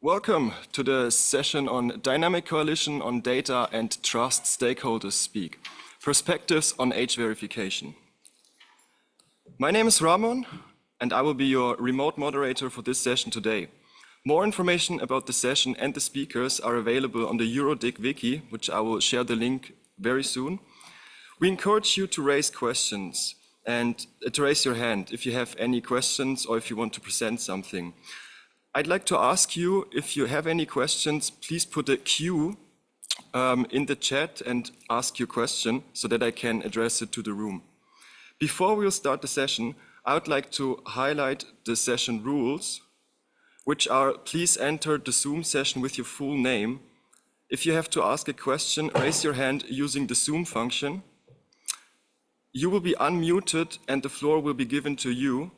Welcome to the session on Dynamic Coalition on Data and Trust Stakeholders Speak, Perspectives on Age Verification. My name is Ramon, and I will be your remote moderator for this session today. More information about the session and the speakers are available on the EuroDIG wiki, which I will share the link very soon. We encourage you to raise questions and to raise your hand if you have any questions or if you want to present something. I'd like to ask you, if you have any questions, please put a Q in the chat and ask your question so that I can address it to the room. Before we'll start the session, I would like to highlight the session rules, which are: please enter the Zoom session with your full name. If you have to ask a question, raise your hand using the Zoom function. You will be unmuted and the floor will be given to you,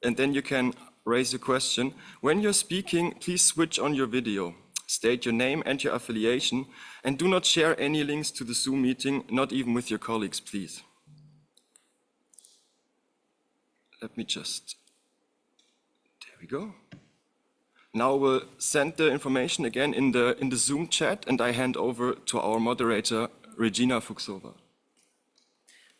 and then you can raise a question. When you're speaking, please switch on your video. State your name and your affiliation, and do not share any links to the Zoom meeting, not even with your colleagues, please. Let me just, there we go. Now we'll send the information again in the Zoom chat, and I hand over to our moderator, Regina Fuchsova.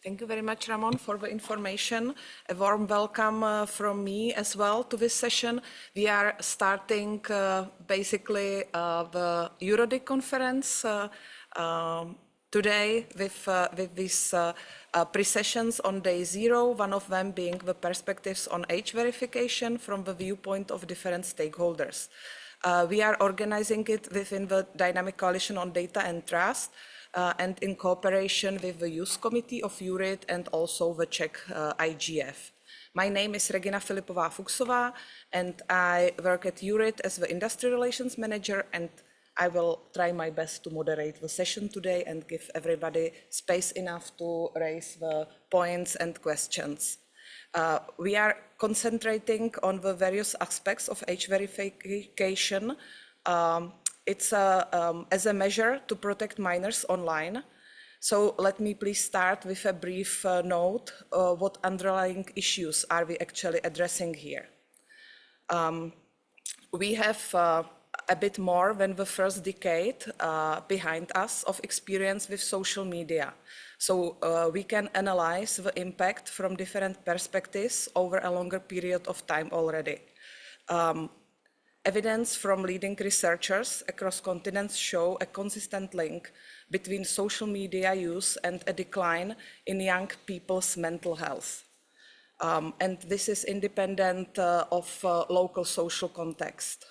Thank you very much, Ramon, for the information. A warm welcome from me as well to this session. We are starting basically the EuroDIG conference today with these pre-sessions on day 0, one of them being the perspectives on age verification from the viewpoint of different stakeholders. We are organizing it within the Dynamic Coalition on Data and Trust, and in cooperation with the Youth Committee of EuroDIG and also the Czech IGF. My name is Regina Filipová Fuchsová, and I work at EuroDIG as the Industry Relations Manager, and I will try my best to moderate the session today and give everybody space enough to raise the points and questions. We are concentrating on the various aspects of age verification. It's as a measure to protect minors online. So let me please start with a brief note of what underlying issues are we actually addressing here. We have a bit more than the first decade behind us of experience with social media. So we can analyze the impact from different perspectives over a longer period of time already. Evidence from leading researchers across continents show a consistent link between social media use and a decline in young people's mental health. And this is independent of local social context.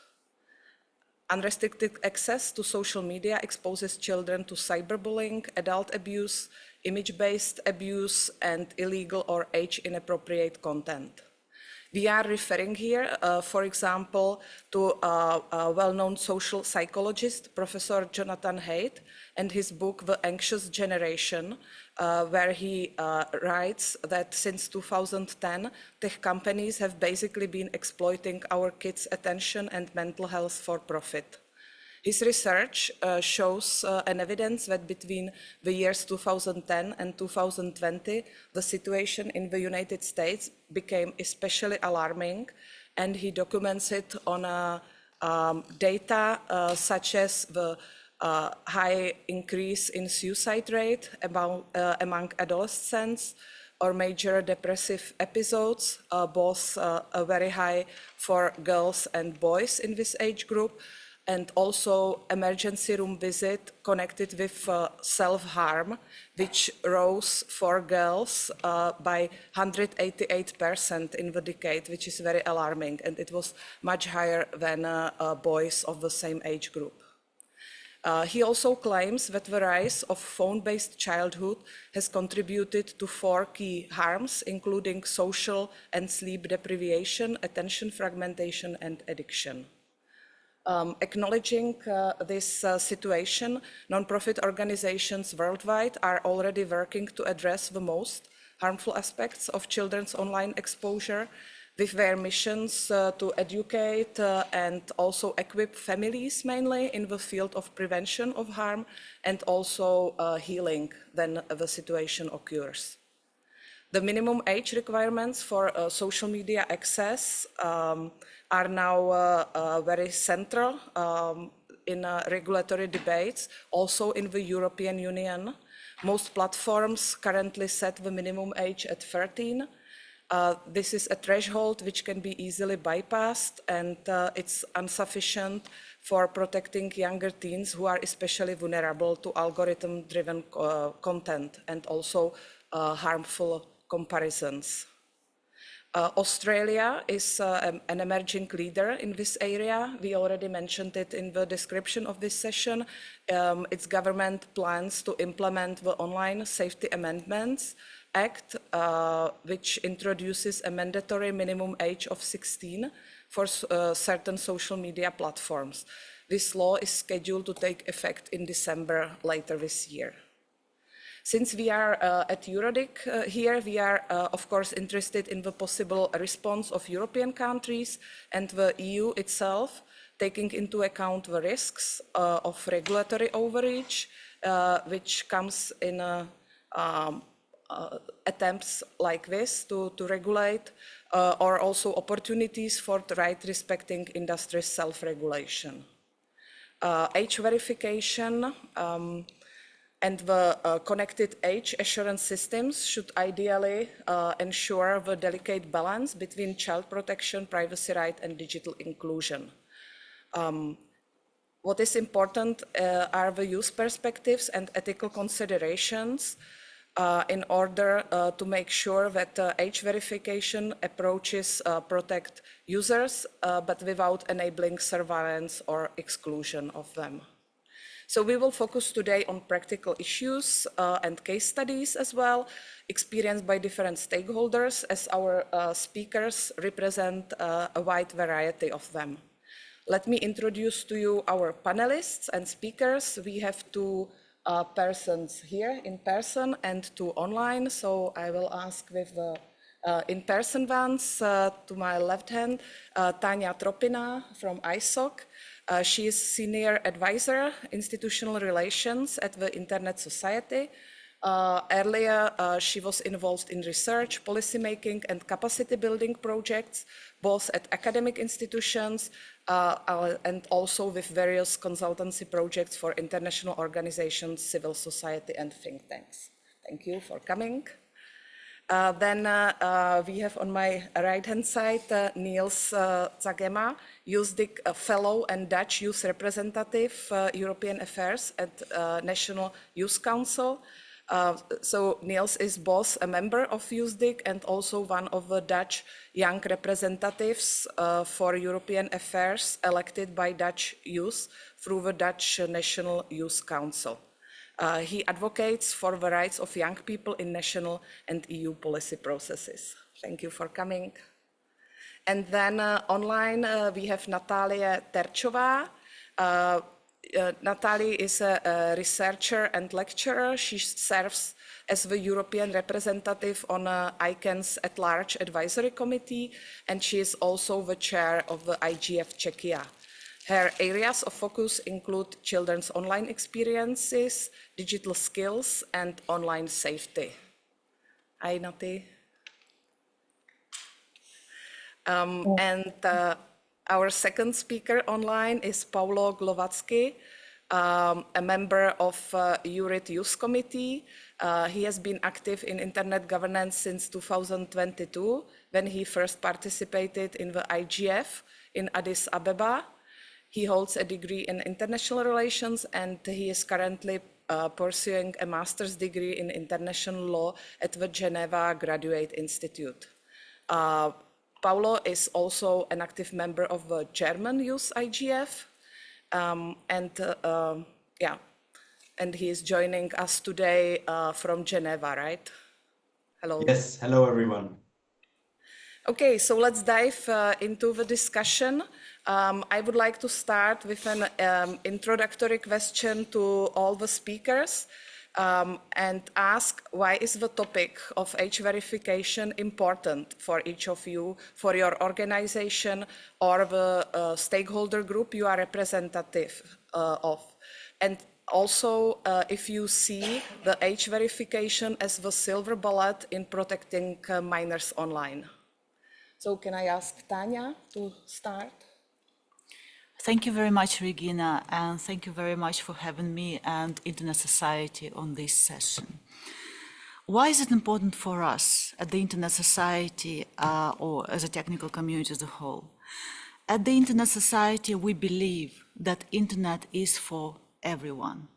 Unrestricted access to social media exposes children to cyberbullying, adult abuse, image-based abuse, and illegal or age-inappropriate content. We are referring here, for example, to a well-known social psychologist, Professor Jonathan Haidt, and his book, The Anxious Generation, where he writes that since 2010, tech companies have basically been exploiting our kids' attention and mental health for profit. His research shows an evidence that between the years 2010 and 2020, the situation in the United States became especially alarming, and he documents it on data such as the high increase in suicide rate among adolescents, or major depressive episodes, both very high for girls and boys in this age group, and also emergency room visit connected with self-harm, which rose for girls by 188% in the decade, which is very alarming, and it was much higher than boys of the same age group. He also claims that the rise of phone-based childhood has contributed to 4 key harms, including social and sleep deprivation, attention fragmentation, and addiction. Acknowledging this situation, non-profit organizations worldwide are already working to address the most harmful aspects of children's online exposure, with their missions to educate and also equip families mainly in the field of prevention of harm and also healing when the situation occurs. The minimum age requirements for social media access are now very central in regulatory debates, also in the European Union. Most platforms currently set the minimum age at 13. This is a threshold which can be easily bypassed, and it's insufficient for protecting younger teens who are especially vulnerable to algorithm-driven content and also harmful comparisons. Australia is an emerging leader in this area. We already mentioned it in the description of this session. Its government plans to implement the Online Safety Amendments Act, which introduces a mandatory minimum age of 16 for certain social media platforms. This law is scheduled to take effect in December later this year. Since we are at EuroDIG here, we are of course interested in the possible response of European countries and the EU itself, taking into account the risks of regulatory overreach, which comes in attempts like this to regulate, or also opportunities for the right-respecting industry self-regulation. Age verification and the connected age assurance systems should ideally ensure the delicate balance between child protection, privacy right, and digital inclusion. What is important are the use perspectives and ethical considerations in order to make sure that age verification approaches protect users, but without enabling surveillance or exclusion of them. So we will focus today on practical issues and case studies as well, experienced by different stakeholders, as our speakers represent a wide variety of them. Let me introduce to you our panelists and speakers. We have two persons here in person and two online. So I will ask with the in-person ones to my left hand, Tanya Tropina from ISOC. She is Senior Advisor, Institutional Relations at the Internet Society. Earlier, she was involved in research, policymaking, and capacity building projects, both at academic institutions and also with various consultancy projects for international organizations, civil society, and think tanks. Thank you for coming. Then we have on my right-hand side Niels Zagema, EuroDIG Fellow and Dutch Youth Representative, European Affairs at National Youth Council. So Niels is both a member of EuroDIG and also one of the Dutch young representatives for European Affairs elected by Dutch youth through the Dutch National Youth Council. He advocates for the rights of young people in national and EU policy processes. Thank you for coming. And then online we have Natalia Terčová. Natalie is a researcher and lecturer. She serves as the European representative on ICANN's at-large advisory committee, and she is also the chair of the IGF Czechia. Her areas of focus include children's online experiences, digital skills, and online safety. Hi, Nati. And our second speaker online is Paulo Glovatsky, a member of EuroDIG Youth Committee. He has been active in internet governance since 2022, when he first participated in the IGF in Addis Ababa. He holds a degree in international relations, and he is currently pursuing a master's degree in international law at the Geneva Graduate Institute. Paulo is also an active member of the German Youth IGF, and he is joining us today from Geneva, right? Hello. Yes, hello everyone. Okay, so let's dive into the discussion. I would like to start with an introductory question to all the speakers and ask, why is the topic of age verification important for each of you, for your organization or the stakeholder group you are representative of? And Also, if you see the age verification as the silver bullet in protecting minors online. So can I ask Tanya to start? Thank you very much, Regina, and thank you very much for having me and Internet Society on this session. Why is it important for us at the Internet Society or as a technical community as a whole? At the Internet Society, we believe that Internet is for everyone.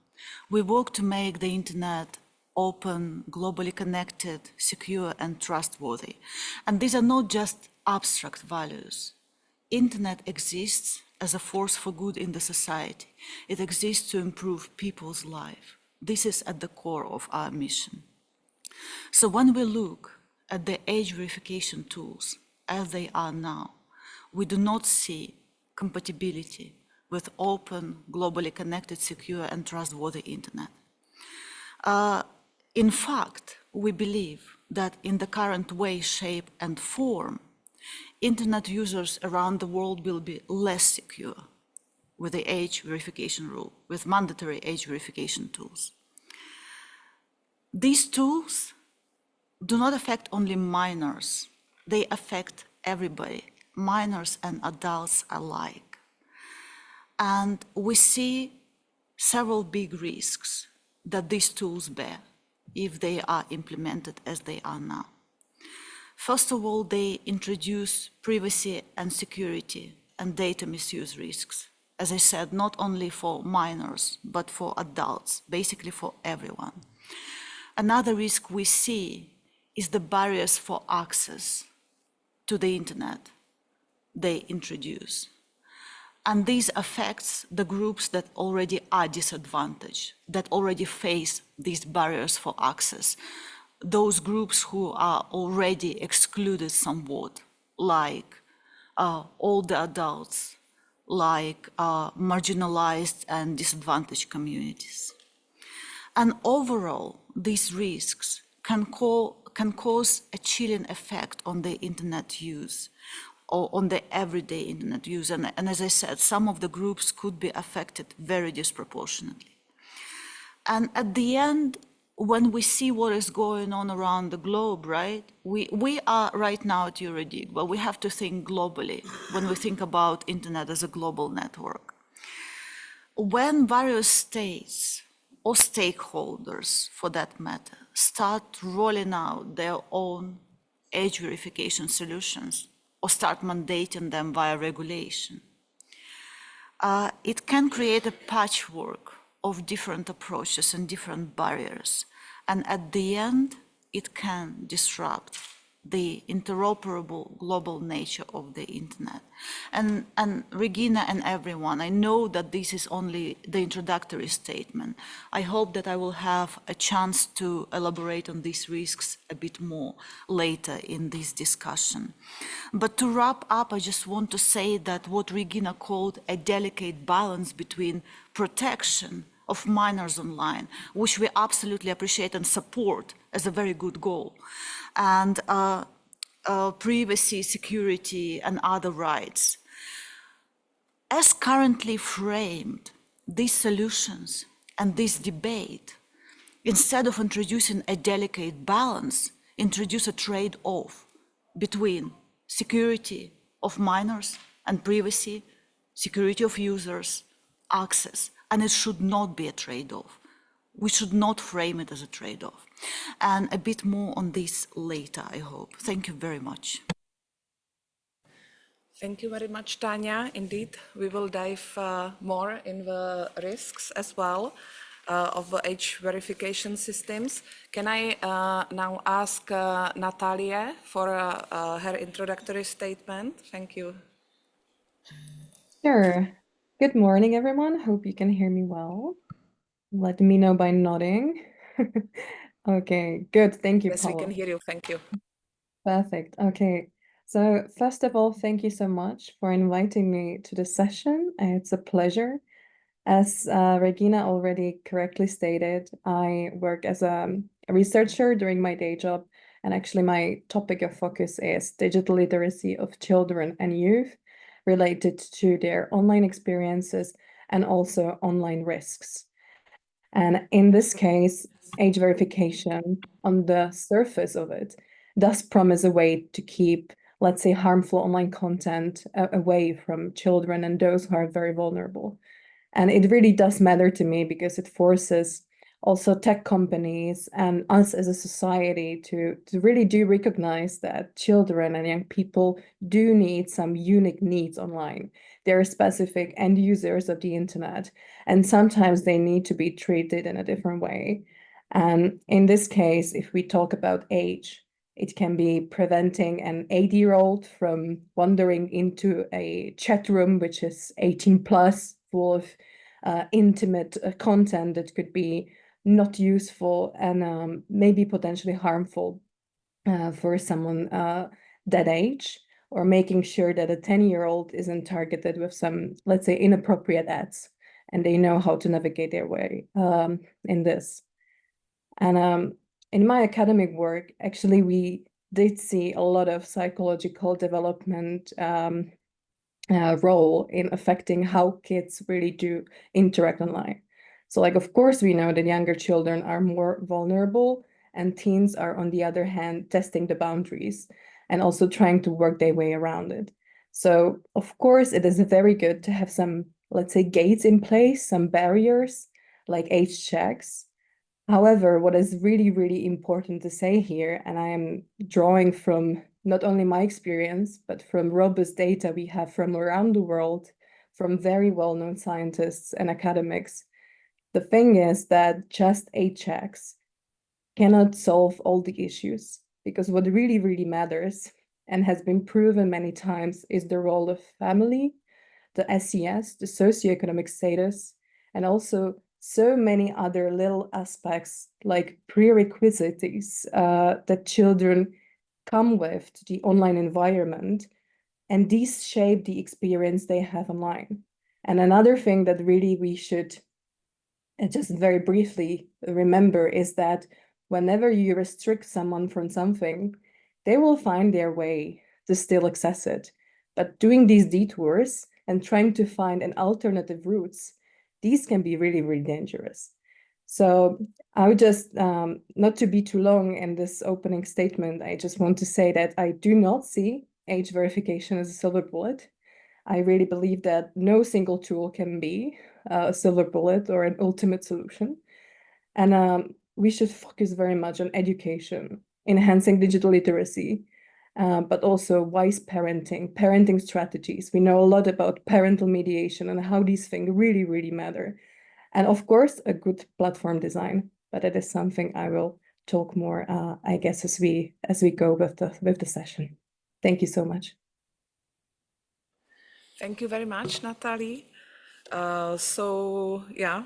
We work to make the Internet open, globally connected, secure, and trustworthy. And these are not just abstract values. Internet exists as a force for good in the society. It exists to improve people's life. This is at the core of our mission. So when we look at the age verification tools as they are now, we do not see compatibility with open, globally connected, secure, and trustworthy Internet. In fact, we believe that in the current way, shape, and form, Internet users around the world will be less secure with the age verification rule, with mandatory age verification tools. These tools do not affect only minors, they affect everybody, minors and adults alike. And we see several big risks that these tools bear if they are implemented as they are now. First of all, they introduce privacy and security and data misuse risks. As I said, not only for minors, but for adults, basically for everyone. Another risk we see is the barriers for access to the Internet they introduce. And this affects the groups that already are disadvantaged, that already face these barriers for access. Those groups who are already excluded somewhat, like older adults, like marginalized and disadvantaged communities. And overall, these risks can cause a chilling effect on the Internet use, or on the everyday Internet use. And as I said, some of the groups could be affected very disproportionately. And at the end, when we see what is going on around the globe, right? We are right now at EuroDIG, but we have to think globally when we think about Internet as a global network. When various states or stakeholders, for that matter, start rolling out their own age verification solutions or start mandating them via regulation, it can create a patchwork of different approaches and different barriers. And at the end, it can disrupt the interoperable global nature of the Internet. And Regina and everyone, I know that this is only the introductory statement. I hope that I will have a chance to elaborate on these risks a bit more later in this discussion. But to wrap up, I just want to say that what Regina called a delicate balance between protection of minors online, which we absolutely appreciate and support as a very good goal, and privacy, security, and other rights. As currently framed, these solutions and this debate, instead of introducing a delicate balance, introduce a trade-off between security of minors and privacy, security of users, access, and it should not be a trade-off. We should not frame it as a trade-off. And a bit more on this later, I hope. Thank you very much. Thank you very much, Tanya. Indeed, we will dive more in the risks as well of the age verification systems. Can I now ask Natalia for her introductory statement? Thank you. Sure. Good morning, everyone. Hope you can hear me well. Let me know by nodding. Okay, good. Thank you, Yes, Paula. we can hear you. Thank you. Perfect. Okay. So first of all, thank you so much for inviting me to the session. It's a pleasure. As Regina already correctly stated, I work as a researcher during my day job, and actually my topic of focus is digital literacy of children and youth related to their online experiences and also online risks. And in this case, age verification on the surface of it does promise a way to keep, let's say, harmful online content away from children and those who are very vulnerable. And it really does matter to me because it forces also tech companies and us as a society to really do recognize that children and young people do need some unique needs online. They're specific end users of the internet, and sometimes they need to be treated in a different way. And in this case, if we talk about age, it can be preventing an 8-year-old from wandering into a chat room, which is 18 plus, full of intimate content that could be not useful and maybe potentially harmful for someone that age, or making sure that a 10-year-old isn't targeted with some, let's say, inappropriate ads, and they know how to navigate their way in this. And in my academic work, actually, we did see a lot of psychological development role in affecting how kids really do interact online. So, like, of course, we know that younger children are more vulnerable, and teens are, on the other hand, testing the boundaries and also trying to work their way around it. So, of course, it is very good to have some, let's say, gates in place, some barriers like age checks. However, what is really, really important to say here, and I am drawing from not only my experience, but from robust data we have from around the world, from very well-known scientists and academics, the thing is that just age checks cannot solve all the issues, because what really, really matters and has been proven many times is the role of family, the SES, the socioeconomic status, and also so many other little aspects like prerequisites that children come with to the online environment, and these shape the experience they have online. And another thing that really we should just very briefly remember is that whenever you restrict someone from something, they will find their way to still access it. But doing these detours and trying to find an alternative routes, these can be really, really dangerous. So I would just, not to be too long in this opening statement, I just want to say that I do not see age verification as a silver bullet. I really believe that no single tool can be a silver bullet or an ultimate solution. And we should focus very much on education, enhancing digital literacy, but also wise parenting strategies. We know a lot about parental mediation and how these things really, really matter. And of course, a good platform design, but it is something I will talk more, I guess, as we go with the session. Thank you so much. Thank you very much, Natalie. So yeah,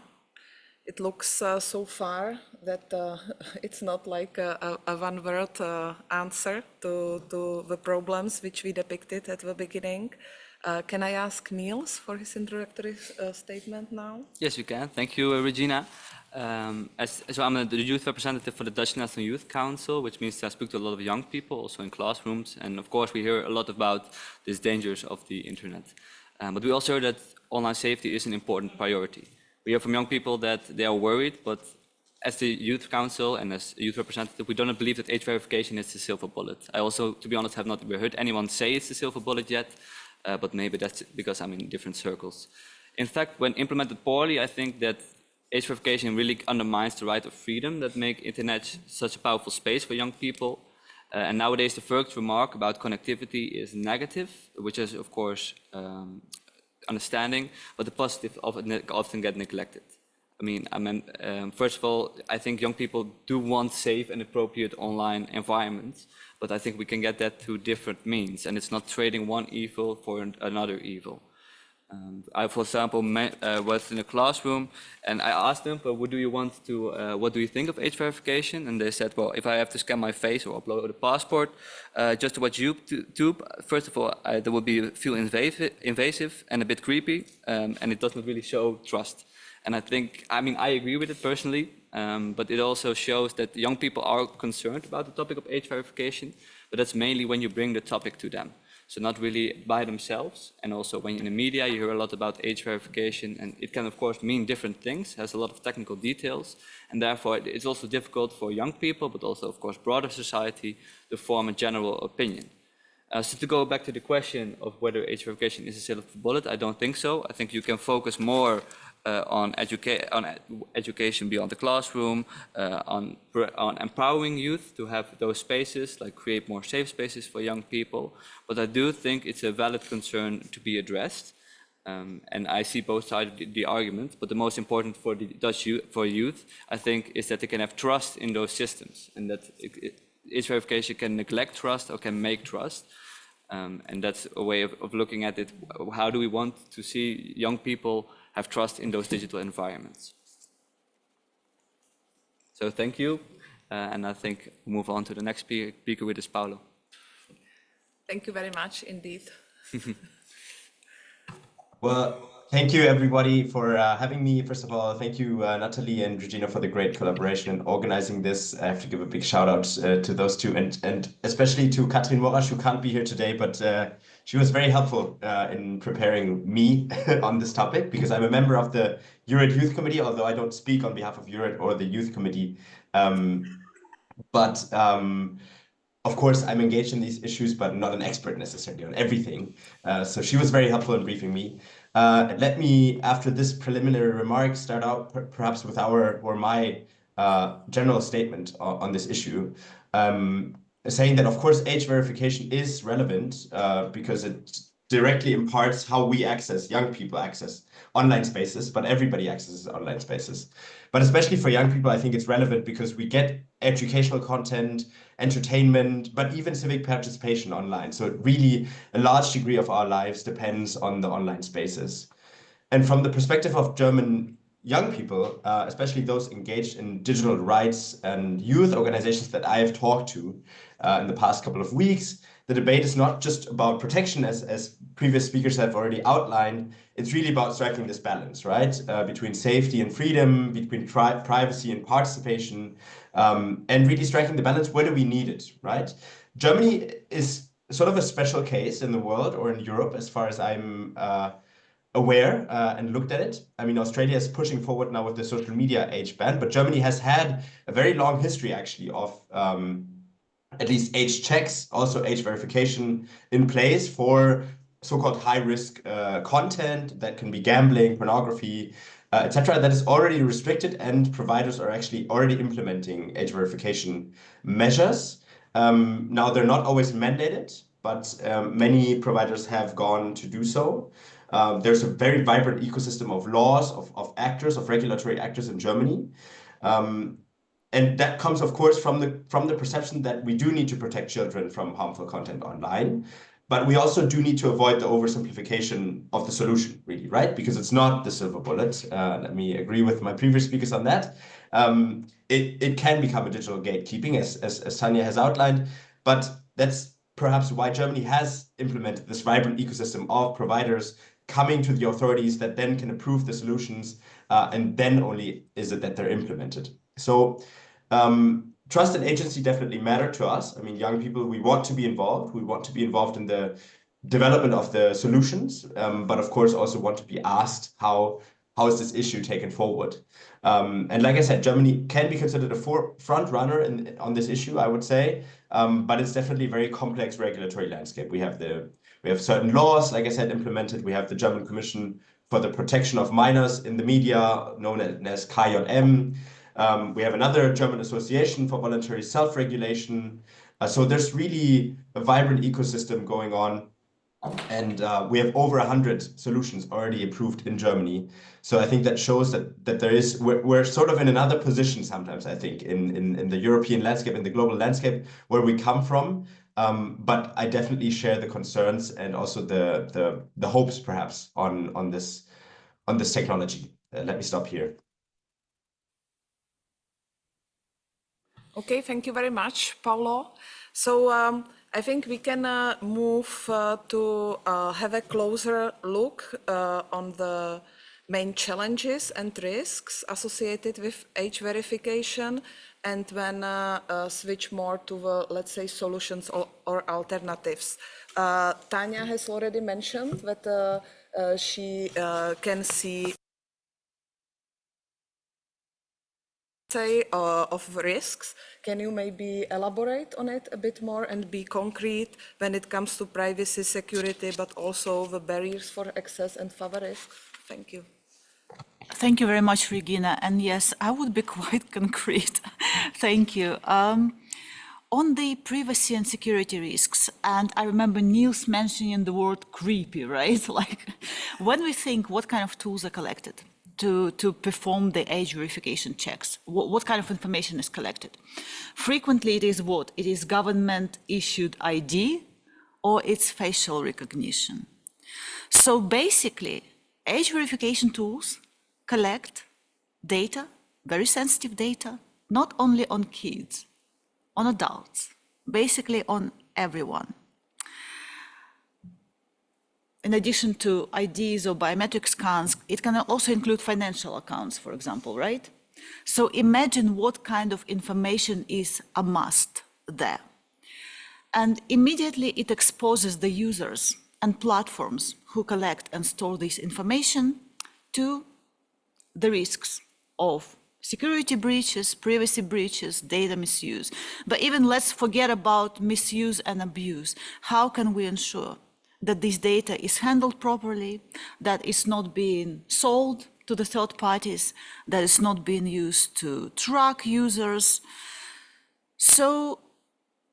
it looks so far that it's not like a one-word answer to the problems which we depicted at the beginning. Can I ask Niels for his introductory statement now? Yes, you can. Thank you, Regina. So I'm the youth representative for the Dutch National Youth Council, which means I speak to a lot of young people, also in classrooms. And of course, we hear a lot about these dangers of the internet. But we also hear that online safety is an important priority. We hear from young people that they are worried, but as the Youth Council and as a youth representative, we don't believe that age verification is the silver bullet. I also, to be honest, have not heard anyone say it's the silver bullet yet, but maybe that's because I'm in different circles. In fact, when implemented poorly, I think that age verification really undermines the right of freedom that make internet such a powerful space for young people. And nowadays, the first remark about connectivity is negative, which is, of course, understanding, but the positive often get neglected. First of all, I think young people do want safe and appropriate online environments, but I think we can get that through different means, and it's not trading one evil for another evil. I, for example, was in a classroom, and I asked them, "But what do you think of age verification?" And they said, "Well, if I have to scan my face or upload a passport just to watch YouTube, first of all, that would feel invasive and a bit creepy, and it does not really show trust." And I agree with it personally, but it also shows that young people are concerned about the topic of age verification, but that's mainly when you bring the topic to them. So not really by themselves. And also when in the media, you hear a lot about age verification, and it can of course mean different things, has a lot of technical details. And therefore it's also difficult for young people, but also of course broader society, to form a general opinion. So to go back to the question of whether age verification is a silver bullet, I don't think so. I think you can focus more on education beyond the classroom, on empowering youth to have those spaces, like create more safe spaces for young people. But I do think it's a valid concern to be addressed. And I see both sides of the argument, but the most important for the Dutch youth, I think, is that they can have trust in those systems, and that age verification can neglect trust or can make trust. And that's a way of looking at it. How do we want to see young people have trust in those digital environments? So thank you. And I think we'll move on to the next speaker, which is Paulo. Thank you very much indeed. Well, thank you everybody for having me. First of all, thank you Natalie and Regina for the great collaboration in organizing this. I have to give a big shout out to those two, and especially to Katrin Morasch, who can't be here today, but she was very helpful in preparing me on this topic, because I'm a member of the EuroDIG Youth Committee, although I don't speak on behalf of EuroDIG or the Youth Committee. Of course, I'm engaged in these issues, but not an expert necessarily on everything. So she was very helpful in briefing me. Let me, after this preliminary remark, start out perhaps with my general statement on this issue, saying that, of course, age verification is relevant because it directly imparts how we young people access online spaces, but everybody accesses online spaces. But especially for young people, I think it's relevant because we get educational content, entertainment, but even civic participation online. So really, a large degree of our lives depends on the online spaces. And from the perspective of German young people, especially those engaged in digital rights and youth organizations that I have talked to in the past couple of weeks, the debate is not just about protection, as previous speakers have already outlined. It's really about striking this balance, right? Between safety and freedom, between privacy and participation, and really striking the balance. Where do we need it, right? Germany is sort of a special case in the world, or in Europe, as far as I'm aware and looked at it. I mean, Australia is pushing forward now with the social media age ban, but Germany has had a very long history actually of at least age checks, also age verification in place for so-called high-risk content that can be gambling, pornography, etc. That is already restricted, and providers are actually already implementing age verification measures. Now, they're not always mandated, but many providers have gone to do so. There's a very vibrant ecosystem of laws, of actors, of regulatory actors in Germany. And that comes, of course, from the perception that we do need to protect children from harmful content online. But we also do need to avoid the oversimplification of the solution, really, right? Because it's not the silver bullet. Let me agree with my previous speakers on that. It can become a digital gatekeeping, as Tanya has outlined. But that's perhaps why Germany has implemented this vibrant ecosystem of providers coming to the authorities that then can approve the solutions, and then only is it that they're implemented. So trust and agency definitely matter to us. I mean, young people, we want to be involved. We want to be involved in the development of the solutions, but of course also want to be asked how is this issue taken forward. And like I said, Germany can be considered a front runner on this issue, I would say, but it's definitely a very complex regulatory landscape. We have certain laws, like I said, implemented. We have the German Commission for the Protection of Minors in the Media, known as KJM. We have another German association for voluntary self-regulation. So there's really a vibrant ecosystem going on. And we have over 100 solutions already approved in Germany. So I think that shows that we're sort of in another position sometimes, I think, in the European landscape, in the global landscape, where we come from. But I definitely share the concerns and also the hopes, perhaps, on this technology. Let me stop here. Okay, thank you very much, Paulo. So I think we can move to have a closer look on the main challenges and risks associated with age verification and then switch more to the, let's say, solutions or alternatives. Tanya has already mentioned that she can see of risks. Can you maybe elaborate on it a bit more and be concrete when it comes to privacy, security, but also the barriers for access and further risks? Thank you. Thank you very much, Regina. And yes, I would be quite concrete. Thank you. On the privacy and security risks, and I remember Niels mentioning the word creepy, right? Like when we think what kind of tools are collected to perform the age verification checks, what kind of information is collected? Frequently it is what? It is government issued ID or it's facial recognition. So basically, age verification tools collect data, very sensitive data, not only on kids, on adults, basically on everyone. In addition to IDs or biometric scans, it can also include financial accounts, for example, right? So imagine what kind of information is amassed there. And immediately it exposes the users and platforms who collect and store this information to the risks of security breaches, privacy breaches, data misuse. But even let's forget about misuse and abuse. How can we ensure that this data is handled properly, that it's not being sold to the third parties, that it's not being used to track users? So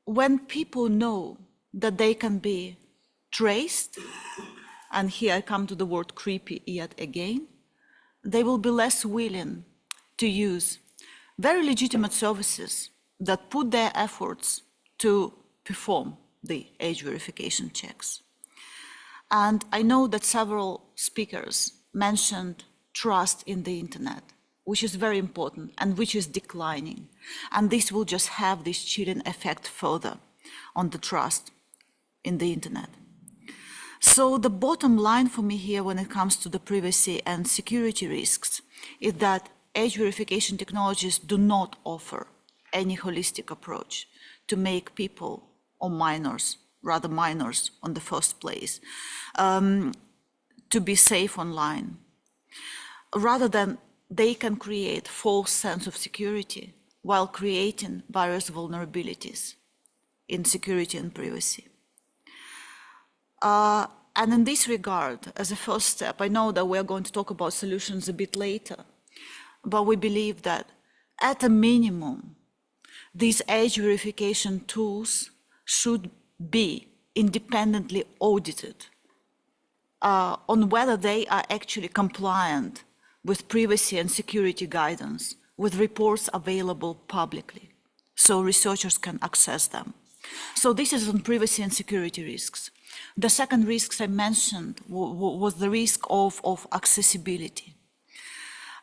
when people know that they can be traced, and here I come to the word creepy yet again, they will be less willing to use very legitimate services that put their efforts to perform the age verification checks. And I know that several speakers mentioned trust in the internet, which is very important and which is declining. And this will just have this chilling effect further on the trust in the internet. So the bottom line for me here when it comes to the privacy and security risks is that age verification technologies do not offer any holistic approach to make people or minors, rather minors on the first place, to be safe online. Rather than they can create false sense of security while creating various vulnerabilities in security and privacy. And in this regard, as a first step, I know that we're going to talk about solutions a bit later, but we believe that at a minimum, these age verification tools should be independently audited on whether they are actually compliant with privacy and security guidance, with reports available publicly, so researchers can access them. So this is on privacy and security risks. The second risks I mentioned was the risk of accessibility.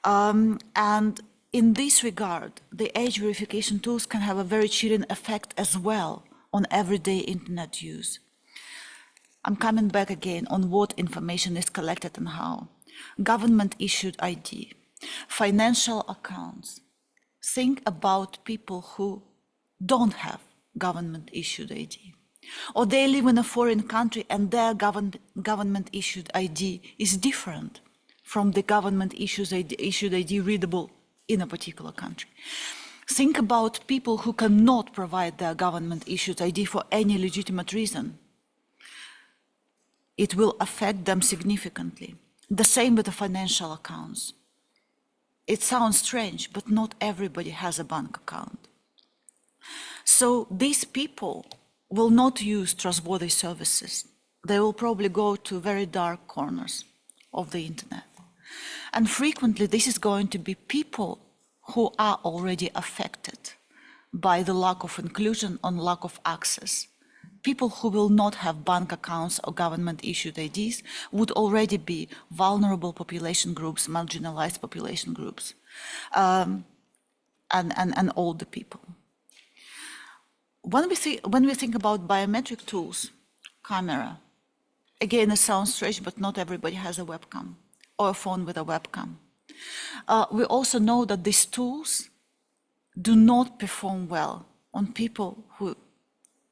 And in this regard, the age verification tools can have a very chilling effect as well on everyday internet use. I'm coming back again on what information is collected and how. Government issued ID, financial accounts. Think about people who don't have government issued ID, or they live in a foreign country and their government issued ID is different from the government issued ID readable in a particular country. Think about people who cannot provide their government issued ID for any legitimate reason. It will affect them significantly. The same with the financial accounts. It sounds strange, but not everybody has a bank account. So these people will not use trustworthy services. They will probably go to very dark corners of the internet. And frequently this is going to be people who are already affected by the lack of inclusion and lack of access. People who will not have bank accounts or government issued IDs would already be vulnerable population groups, marginalized population groups, and older people. When we think about biometric tools, camera, again, it sounds strange, but not everybody has a webcam or a phone with a webcam. We also know that these tools do not perform well on people who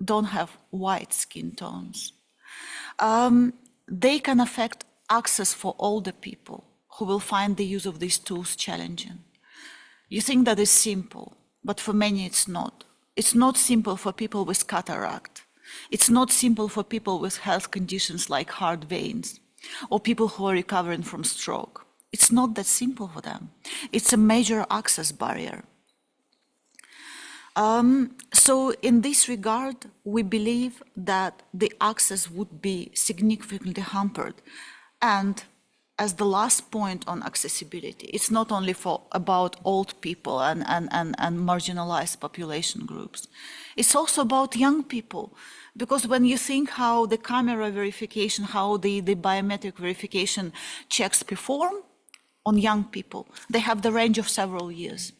don't have white skin tones. They can affect access for older people who will find the use of these tools challenging. You think that is simple, but for many it's not. It's not simple for people with cataract. It's not simple for people with health conditions like heart veins or people who are recovering from stroke. It's not that simple for them. It's a major access barrier. So in this regard, we believe that the access would be significantly hampered. And as the last point on accessibility, it's not only about old people and marginalized population groups. It's also about young people. Because when you think how the camera verification, how the biometric verification checks perform on young people, they have the range of several years.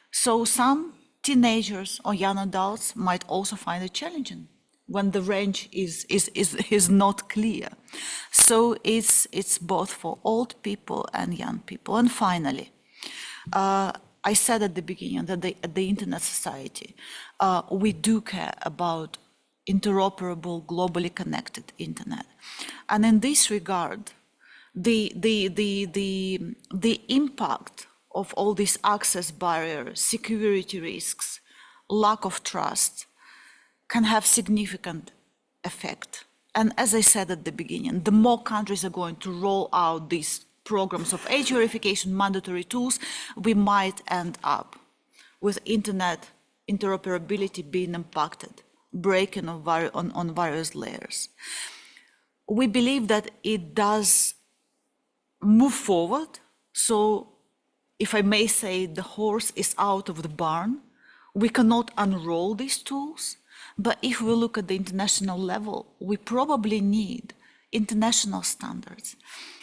So some teenagers or young adults might also find it challenging when the range is not clear. So it's both for old people and young people. And finally, I said at the beginning that at the Internet Society, we do care about interoperable, globally connected Internet. And in this regard, the impact of all these access barriers, security risks, lack of trust, can have significant effect. And as I said at the beginning, the more countries are going to roll out these programs of age verification, mandatory tools, we might end up with internet interoperability being impacted, breaking on various layers. We believe that it does move forward. So if I may say, the horse is out of the barn. We cannot unroll these tools. But if we look at the international level, we probably need international standards.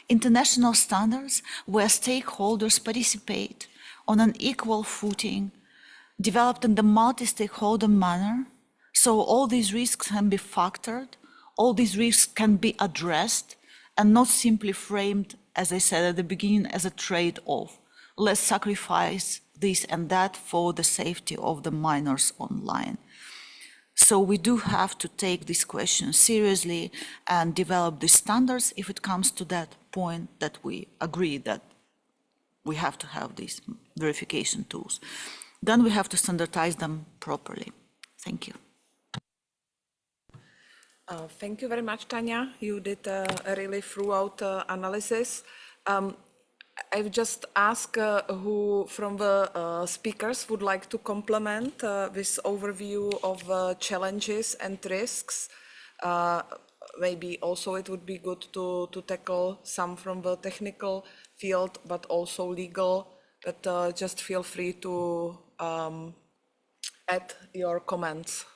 International standards where stakeholders participate on an equal footing, developed in the multi-stakeholder manner, so all these risks can be factored, all these risks can be addressed, and not simply framed, as I said at the beginning, as a trade-off. Let's sacrifice this and that for the safety of the minors online. So we do have to take this question seriously and develop the standards if it comes to that point that we agree that we have to have these verification tools. Then we have to standardize them properly. Thank you. Thank you very much, Tanya. You did a really thorough analysis. I've just asked who from the speakers would like to complement this overview of challenges and risks. Maybe also it would be good to tackle some from the technical field, but also legal, but just feel free to add your comments.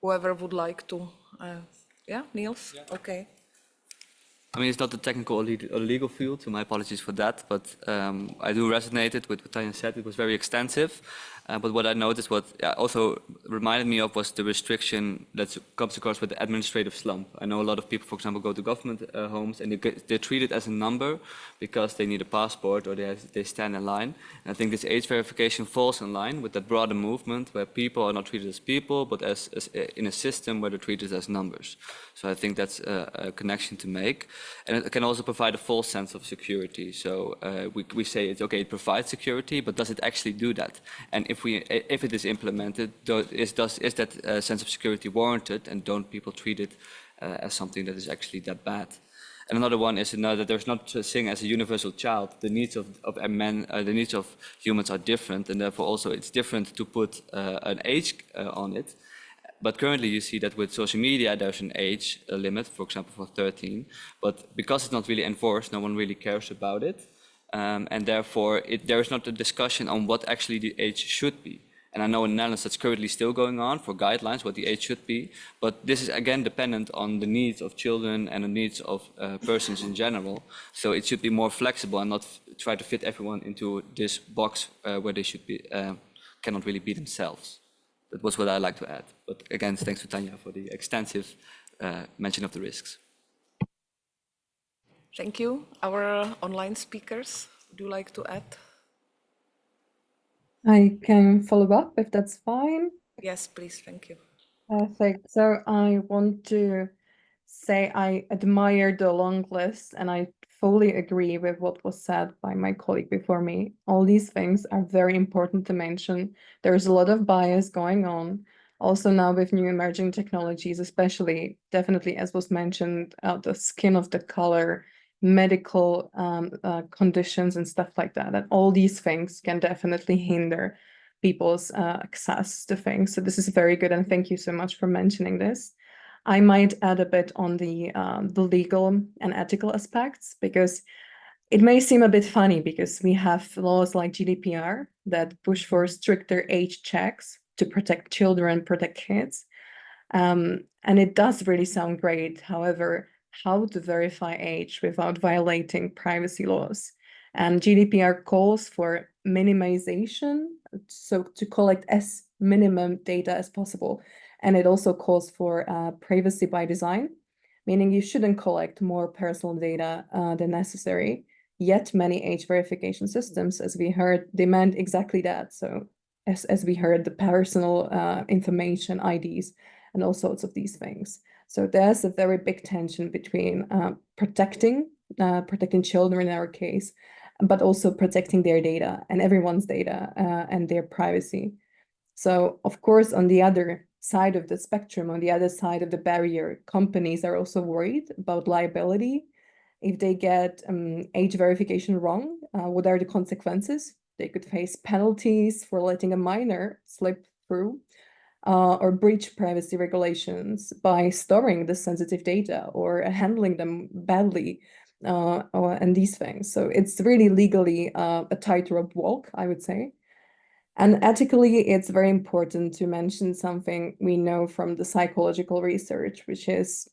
Whoever would like to. Yeah, Niels? Yeah. Okay. I mean, it's not the technical or legal field, so my apologies for that, but I do resonate with what Tanya said. It was very extensive, but what I noticed, what also reminded me of, was the restriction that comes across with the administrative slump. I know a lot of people, for example, go to government homes and they're treated as a number because they need a passport or they stand in line. And I think this age verification falls in line with that broader movement where people are not treated as people, but as in a system where they're treated as numbers. So I think that's a connection to make. And it can also provide a false sense of security. So we say it's okay, it provides security, but does it actually do that? And if it is implemented, is that sense of security warranted, and don't people treat it as something that is actually that bad? And another one is to know that there's not such thing as a universal child. The needs of men, the needs of humans are different, and therefore also it's different to put an age on it. But currently you see that with social media, there's an age limit, for example, for 13. But because it's not really enforced, no one really cares about it. And therefore, there is not a discussion on what actually the age should be. And I know in the Netherlands that's currently still going on for guidelines, what the age should be. But this is again dependent on the needs of children and the needs of persons in general. So it should be more flexible and not try to fit everyone into this box where they should be, cannot really be themselves. That was what I'd like to add. But again, thanks to Tanya for the extensive mention of the risks. Thank you. Our online speakers, would you like to add? I can follow up if that's fine. Yes, please, thank you. Perfect. So I want to say I admire the long list and I fully agree with what was said by my colleague before me. All these things are very important to mention. There's a lot of bias going on. Also now with new emerging technologies, especially definitely as was mentioned, the skin of the color, medical conditions and stuff like that. And all these things can definitely hinder people's access to things. So this is very good, and thank you so much for mentioning this. I might add a bit on the legal and ethical aspects, because it may seem a bit funny because we have laws like GDPR that push for stricter age checks to protect children, protect kids. And it does really sound great. However, how to verify age without violating privacy laws? And GDPR calls for minimization, so to collect as minimum data as possible. And it also calls for privacy by design, meaning you shouldn't collect more personal data than necessary. Yet many age verification systems, as we heard, demand exactly that. So as we heard, the personal information, IDs, and all sorts of these things. So there's a very big tension between protecting children in our case, but also protecting their data and everyone's data and their privacy. So of course, on the other side of the spectrum, on the other side of the barrier, companies are also worried about liability. If they get age verification wrong, what are the consequences? They could face penalties for letting a minor slip through, or breach privacy regulations by storing the sensitive data or handling them badly, and these things. So it's really legally a tightrope walk, I would say. And ethically, it's very important to mention something we know from the psychological research, which is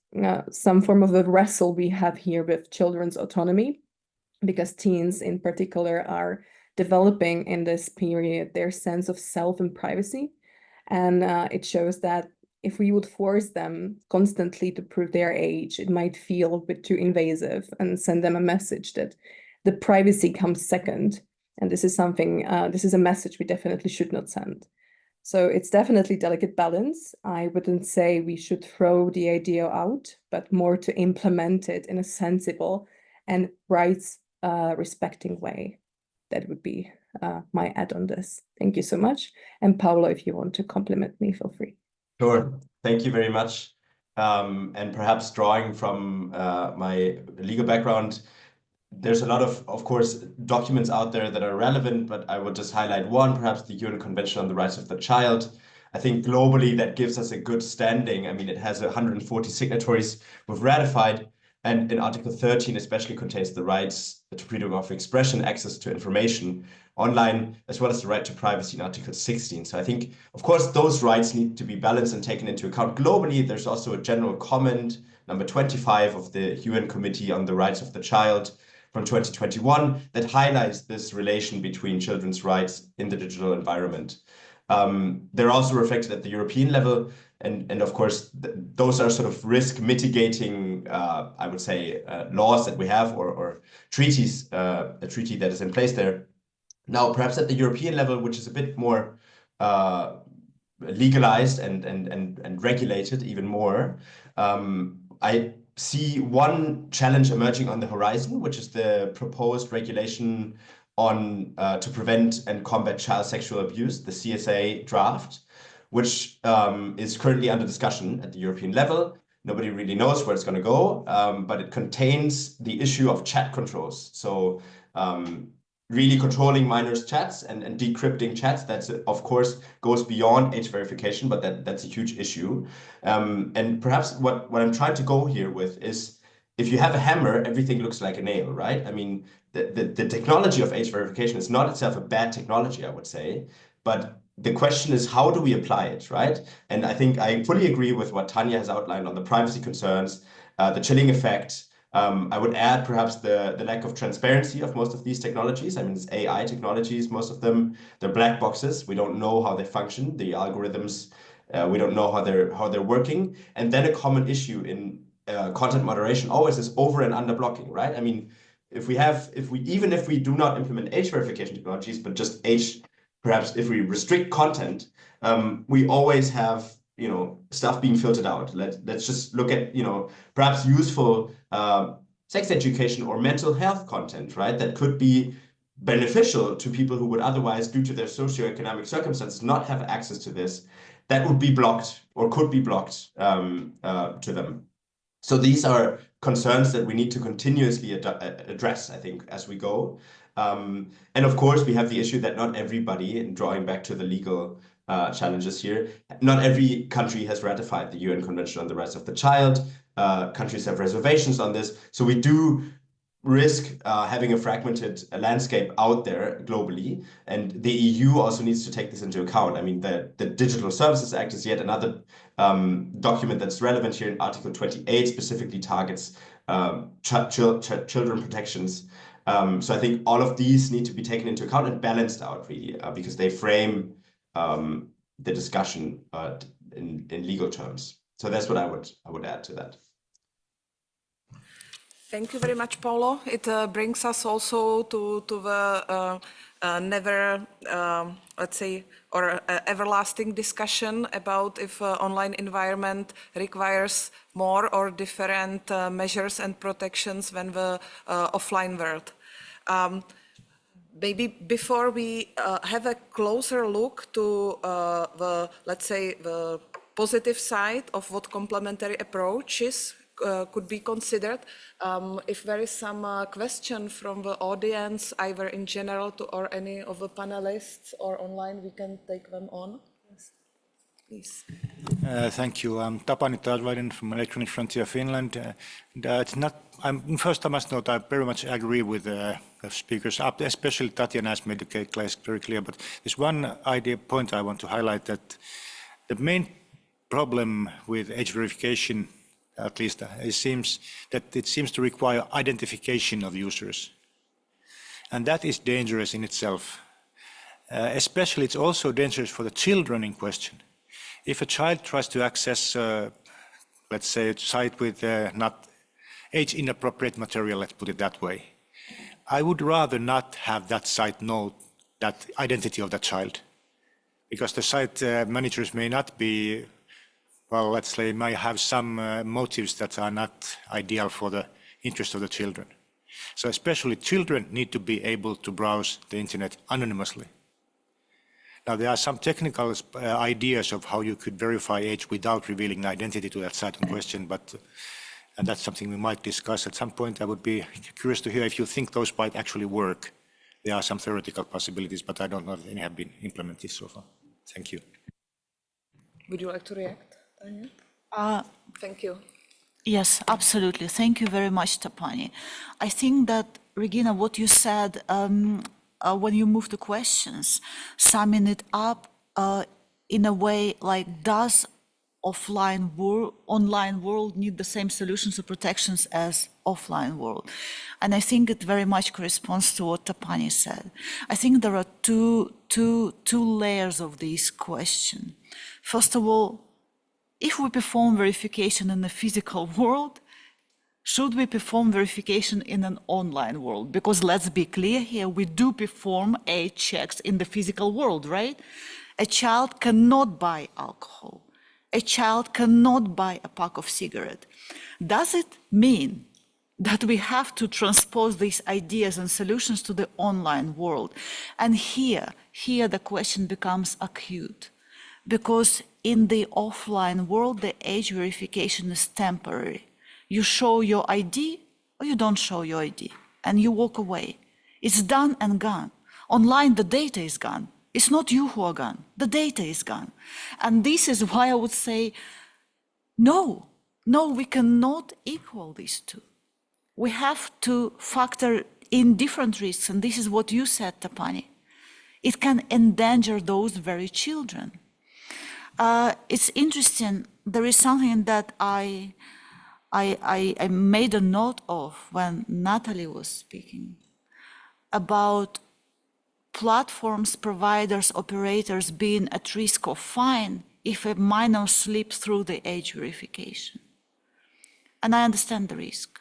some form of a wrestle we have here with children's autonomy, because teens in particular are developing in this period their sense of self and privacy. And it shows that if we would force them constantly to prove their age, it might feel a bit too invasive and send them a message that the privacy comes second. And this is something, this is a message we definitely should not send. So it's definitely delicate balance. I wouldn't say we should throw the idea out, but more to implement it in a sensible and rights respecting way. That would be my add on this. Thank you so much. And Paolo, if you want to compliment me, feel free. Sure. Thank you very much. And perhaps drawing from my legal background, there's a lot of course, documents out there that are relevant, but I would just highlight one, perhaps the UN Convention on the Rights of the Child. I think globally that gives us a good standing. I mean, it has 140 signatories who've ratified, and in Article 13 especially contains the rights to freedom of expression, access to information online, as well as the right to privacy in Article 16. So I think, of course, those rights need to be balanced and taken into account. Globally, there's also a general comment, number 25 of the UN Committee on the Rights of the Child from 2021, that highlights this relation between children's rights in the digital environment. They're also reflected at the European level, and of course, those are sort of risk mitigating, I would say, laws that we have, or treaties, a treaty that is in place there. Now, perhaps at the European level, which is a bit more legalized and regulated even more, I see one challenge emerging on the horizon, which is the proposed regulation on to prevent and combat child sexual abuse, the CSA draft, which is currently under discussion at the European level. Nobody really knows where it's going to go, but it contains the issue of chat controls. So really controlling minors' chats and decrypting chats. That's, of course, goes beyond age verification, but that's a huge issue. And perhaps what I'm trying to go here with is, if you have a hammer, everything looks like a nail, right? I mean, the technology of age verification is not itself a bad technology, I would say, but the question is, how do we apply it, right? And I think I fully agree with what Tanya has outlined on the privacy concerns, the chilling effect. I would add perhaps the lack of transparency of most of these technologies. I mean, it's AI technologies, most of them, they're black boxes. We don't know how they function. The algorithms, we don't know how they're working. And then a common issue in content moderation always is over and under blocking, right? I mean, even if we do not implement age verification technologies, but just age perhaps if we restrict content, we always have, you know, stuff being filtered out. Let's just look at, you know, perhaps useful sex education or mental health content, right? That could be beneficial to people who would otherwise, due to their socioeconomic circumstances, not have access to this. That would be blocked or could be blocked to them. So these are concerns that we need to continuously address, I think, as we go. And of course, we have the issue that not everybody, and drawing back to the legal challenges here, not every country has ratified the UN Convention on the Rights of the Child. Countries have reservations on this. So we do risk having a fragmented landscape out there globally. And the EU also needs to take this into account. I mean, the Digital Services Act is yet another document that's relevant here. In Article 28 specifically targets children protections. So I think all of these need to be taken into account and balanced out, really, because they frame the discussion in legal terms. So that's what I would add to that. Thank you very much, Paulo. It brings us also to the never, let's say, or everlasting discussion about if online environment requires more or different measures and protections than the offline world. Maybe before we have a closer look to the, let's say, the positive side of what complementary approaches could be considered. If there is some question from the audience, either in general or any of the panelists or online, we can take them on. Yes, please. Thank you. I'm Tapani Talvainen from Electronic Frontier Finland. First, I must note I very much agree with the speakers, especially Tatjana has made the case very clear. But there's one point I want to highlight, that the main problem with age verification, at least it seems to require identification of users. And that is dangerous in itself. Especially it's also dangerous for the children in question. If a child tries to access, let's say, a site with not age inappropriate material, let's put it that way, I would rather not have that site know that identity of that child. Because the site managers may not be, well, let's say, might have some motives that are not ideal for the interest of the children. So especially children need to be able to browse the internet anonymously. Now, there are some technical ideas of how you could verify age without revealing the identity to that site in question, and that's something we might discuss at some point. I would be curious to hear if you think those might actually work. There are some theoretical possibilities, but I don't know if any have been implemented so far. Thank you. Would you like to react, Tanya? Thank you. Yes, absolutely. Thank you very much, Tapani. I think that, Regina, what you said when you move to questions, summing it up in a way like, does online world need the same solutions or protections as offline world? And I think it very much corresponds to what Tapani said. I think there are two layers of this question. First of all, if we perform verification in the physical world, should we perform verification in an online world? Because let's be clear here, we do perform age checks in the physical world, right? A child cannot buy alcohol. A child cannot buy a pack of cigarettes. Does it mean that we have to transpose these ideas and solutions to the online world? And here the question becomes acute. Because in the offline world, the age verification is temporary. You show your ID or you don't show your ID, and you walk away. It's done and gone. Online, the data is gone. It's not you who are gone. The data is gone. And this is why I would say, no, we cannot equal these two. We have to factor in different risks, and this is what you said, Tapani. It can endanger those very children. It's interesting, there is something that I made a note of when Natalie was speaking about platforms, providers, operators being at risk of fine if a minor slips through the age verification. And I understand the risk.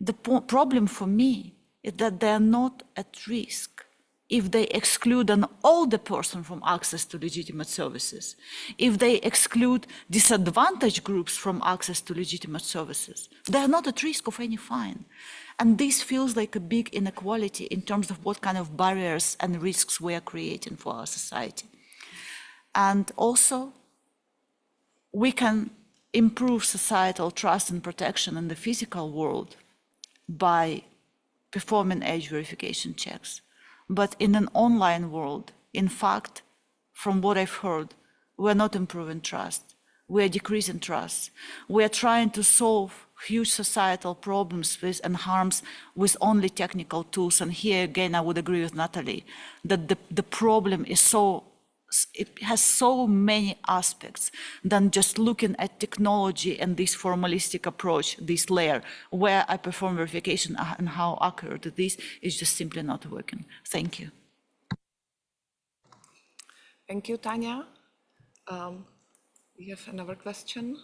The problem for me is that they are not at risk if they exclude an older person from access to legitimate services, if they exclude disadvantaged groups from access to legitimate services, they are not at risk of any fine. And this feels like a big inequality in terms of what kind of barriers and risks we are creating for our society. And also, we can improve societal trust and protection in the physical world by performing age verification checks. But in an online world, in fact, from what I've heard, we're not improving trust. We're decreasing trust. We're trying to solve huge societal problems with, and harms with only technical tools. And here again, I would agree with Natalie, that the problem is so, it has so many aspects than just looking at technology and this formalistic approach, this layer, where I perform verification and how accurate it is just simply not working. Thank you. Thank you, Tanya. We have another question.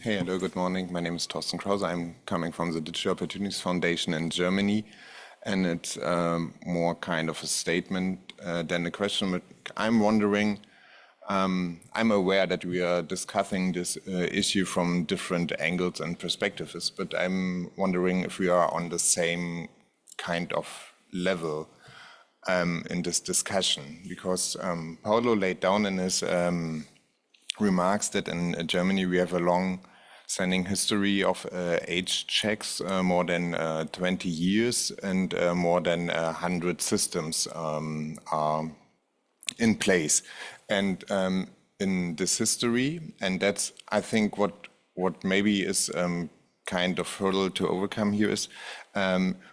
Hey, hello, good morning. My name is Thorsten Krause. I'm coming from the Digital Opportunities Foundation in Germany. And it's more kind of a statement than a question. But I'm wondering, I'm aware that we are discussing this issue from different angles and perspectives, but I'm wondering if we are on the same kind of level in this discussion. Because Paolo laid down in his remarks that in Germany we have a long-standing history of age checks, more than 20 years, and more than 100 systems are in place. And in this history, and that's, I think, what maybe is kind of hurdle to overcome here is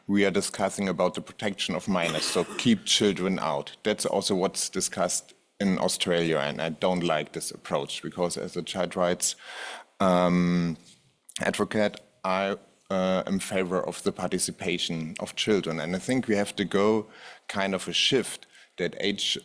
we are discussing about the protection of minors, so keep children out. That's also what's discussed in Australia, and I don't like this approach because as a child rights advocate, I am in favor of the participation of children. And I think we have to go kind of a shift that age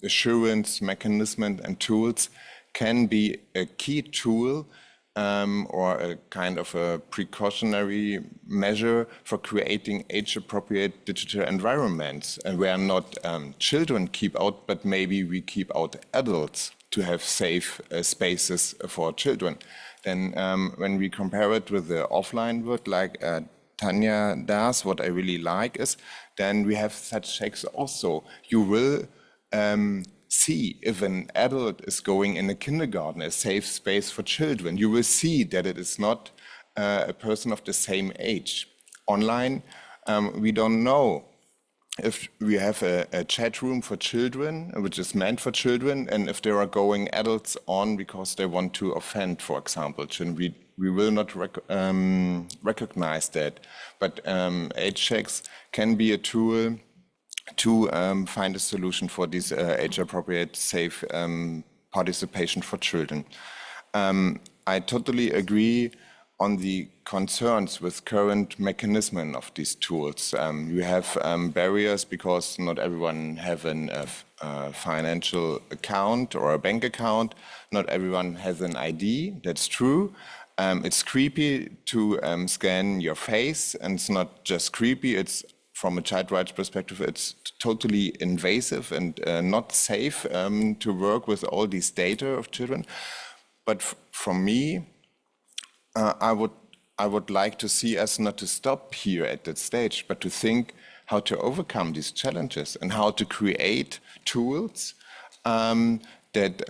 assurance mechanism and tools can be a key tool or a kind of a precautionary measure for creating age-appropriate digital environments, and where not children keep out, but maybe we keep out adults to have safe spaces for children. Then when we compare it with the offline world, like Tanya does, what I really like is, then we have such checks also. You will see if an adult is going in a kindergarten, a safe space for children. You will see that it is not a person of the same age. Online, we don't know if we have a chat room for children, which is meant for children, and if there are going adults on because they want to offend, for example, children. We will not recognize that. But age checks can be a tool to find a solution for this age-appropriate, safe participation for children. I totally agree on the concerns with current mechanism of these tools. You have barriers because not everyone have a financial account or a bank account. Not everyone has an ID, that's true. It's creepy to scan your face, and it's not just creepy, it's from a child rights perspective, it's totally invasive and not safe to work with all these data of children. But from me, I would like to see us not to stop here at that stage, but to think how to overcome these challenges and how to create tools that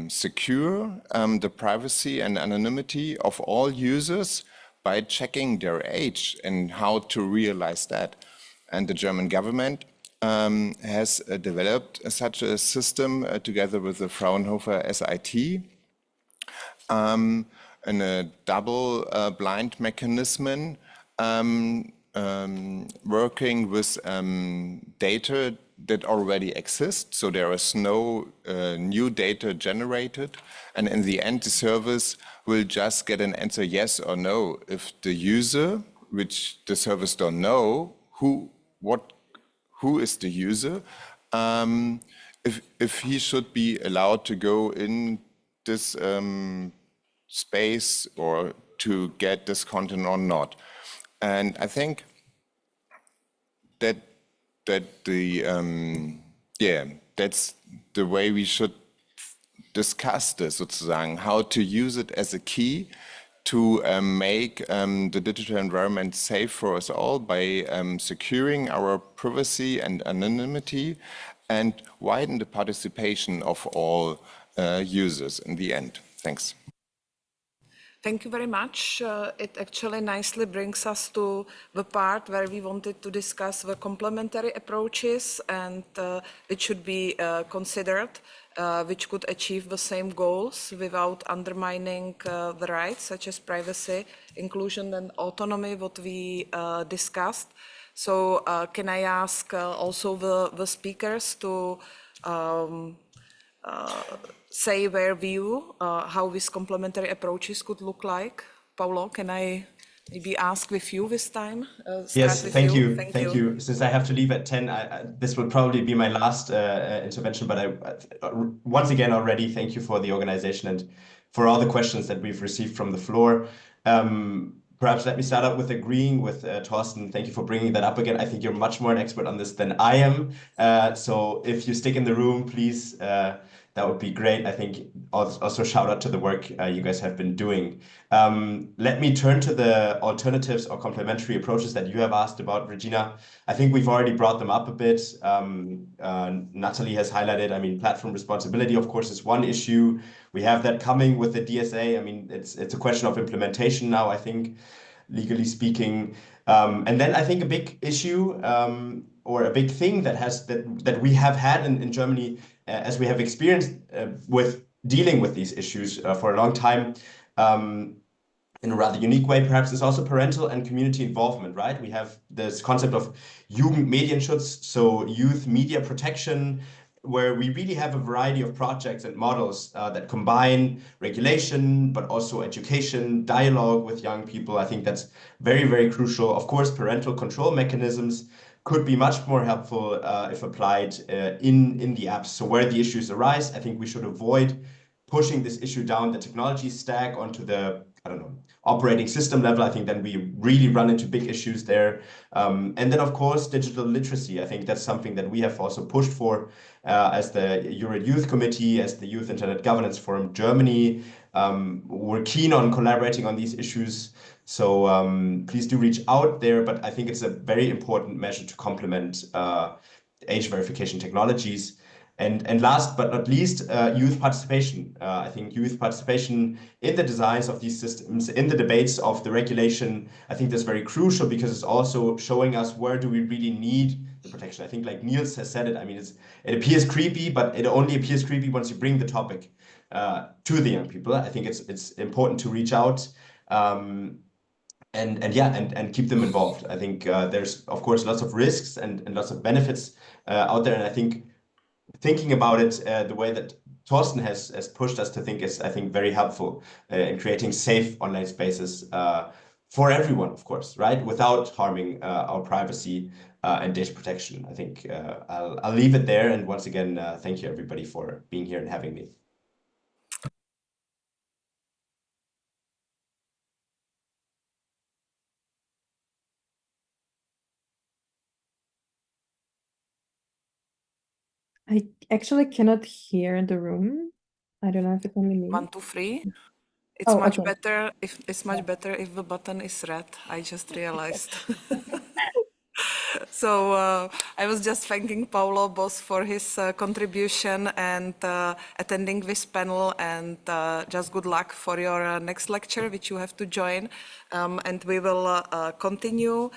secure the privacy and anonymity of all users by checking their age, and how to realize that. And the German government has developed such a system together with the Fraunhofer SIT in a double blind mechanism working with data that already exists. So there is no new data generated. And in the end, the service will just get an answer yes or no. If the user, which the service don't know, who is the user, if he should be allowed to go in this space or to get this content or not. And I think that the that's the way we should discuss this, sozusagen, how to use it as a key to make the digital environment safe for us all by securing our privacy and anonymity and widen the participation of all users in the end. Thanks. Thank you very much. It actually nicely brings us to the part where we wanted to discuss the complementary approaches and which should be considered, which could achieve the same goals without undermining the rights such as privacy, inclusion and autonomy, what we discussed. So can I ask also the speakers to say their view, how these complementary approaches could look like. Paulo, can I maybe ask with you this time? Yes, thank you. Thank you. Since I have to leave at 10, this will probably be my last intervention, but once again already, thank you for the organization and for all the questions that we've received from the floor. Perhaps let me start out with agreeing with Thorsten. Thank you for bringing that up again. I think you're much more an expert on this than I am. So if you stick in the room, please, that would be great. I think also shout out to the work you guys have been doing. Let me turn to the alternatives or complementary approaches that you have asked about, Regina. I think we've already brought them up a bit. Natalie has highlighted, I mean, platform responsibility, of course, is one issue. We have that coming with the DSA. I mean, it's a question of implementation now, I think, legally speaking. And then I think a big issue or a big thing that we have had in Germany, as we have experienced with dealing with these issues for a long time, in a rather unique way, perhaps, is also parental and community involvement, right? We have this concept of Jugendmedienschutz, so youth media protection, where we really have a variety of projects and models that combine regulation, but also education, dialogue with young people. I think that's very, very crucial. Of course, parental control mechanisms could be much more helpful if applied in the apps. So where the issues arise, I think we should avoid pushing this issue down the technology stack onto the, I don't know, operating system level. I think then we really run into big issues there. And then, of course, digital literacy. I think that's something that we have also pushed for as the EuroDIG Youth Committee, as the Youth Internet Governance Forum Germany. We're keen on collaborating on these issues. So please do reach out there. But I think it's a very important measure to complement age verification technologies. And last but not least, youth participation. I think youth participation in the designs of these systems, in the debates of the regulation, I think that's very crucial because it's also showing us where do we really need the protection. I think like Niels has said it, I mean, it appears creepy, but it only appears creepy once you bring the topic to the young people. I think it's important to reach out and keep them involved. I think there's, of course, lots of risks and lots of benefits out there. And I think thinking about it the way that Thorsten has pushed us to think is, I think, very helpful in creating safe online spaces for everyone, of course, right? Without harming our privacy and data protection. I think I'll leave it there. And once again, thank you, everybody, for being here and having me. I actually cannot hear the room. I don't know if it's only me. 1, 2, 3. It's Oh, much okay. better if the button is red. I just realized. So I was just thanking Paulo both for his contribution and attending this panel, and just good luck for your next lecture, which you have to join. And we will continue.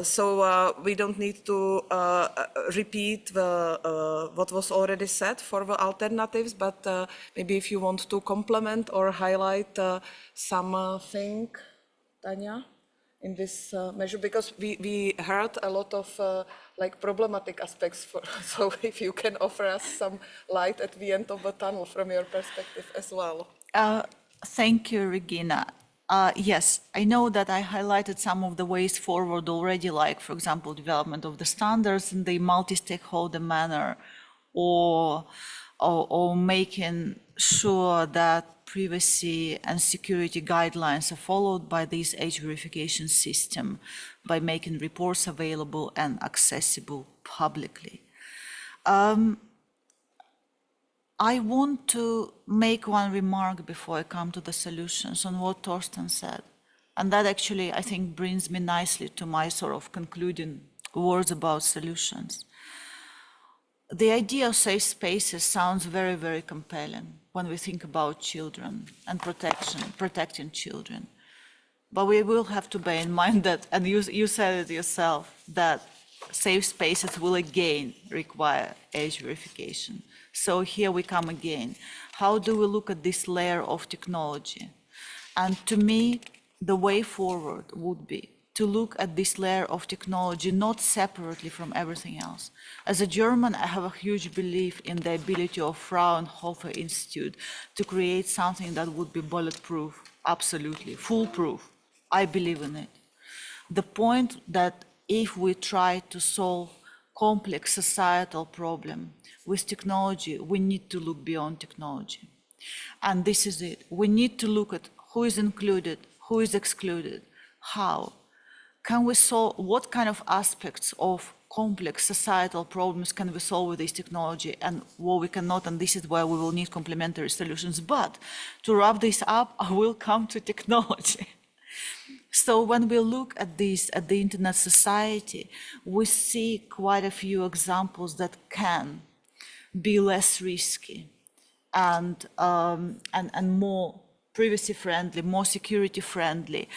So we don't need to repeat what was already said for the alternatives, but maybe if you want to complement or highlight something, Tanya, in this measure, because we heard a lot of like problematic aspects. So if you can offer us some light at the end of the tunnel from your perspective as well. Thank you, Regina. Yes, I know that I highlighted some of the ways forward already, like, for example, development of the standards in the multi-stakeholder manner, or making sure that privacy and security guidelines are followed by this age verification system by making reports available and accessible publicly. I want to make one remark before I come to the solutions on what Torsten said. And that actually, I think, brings me nicely to my sort of concluding words about solutions. The idea of safe spaces sounds very, very compelling when we think about children and protecting children. But we will have to bear in mind that, and you said it yourself, that safe spaces will again require age verification. So here we come again. How do we look at this layer of technology? And to me, the way forward would be to look at this layer of technology not separately from everything else. As a German, I have a huge belief in the ability of Fraunhofer Institute to create something that would be bulletproof, absolutely, foolproof. I believe in it. The point that if we try to solve complex societal problem with technology, we need to look beyond technology. And this is it. We need to look at who is included, who is excluded, how. Can we solve, what kind of aspects of complex societal problems can we solve with this technology and what we cannot, and this is where we will need complementary solutions. But to wrap this up, I will come to technology. So when we look at this, at the internet society, we see quite a few examples that can be less risky and more privacy-friendly, more security-friendly.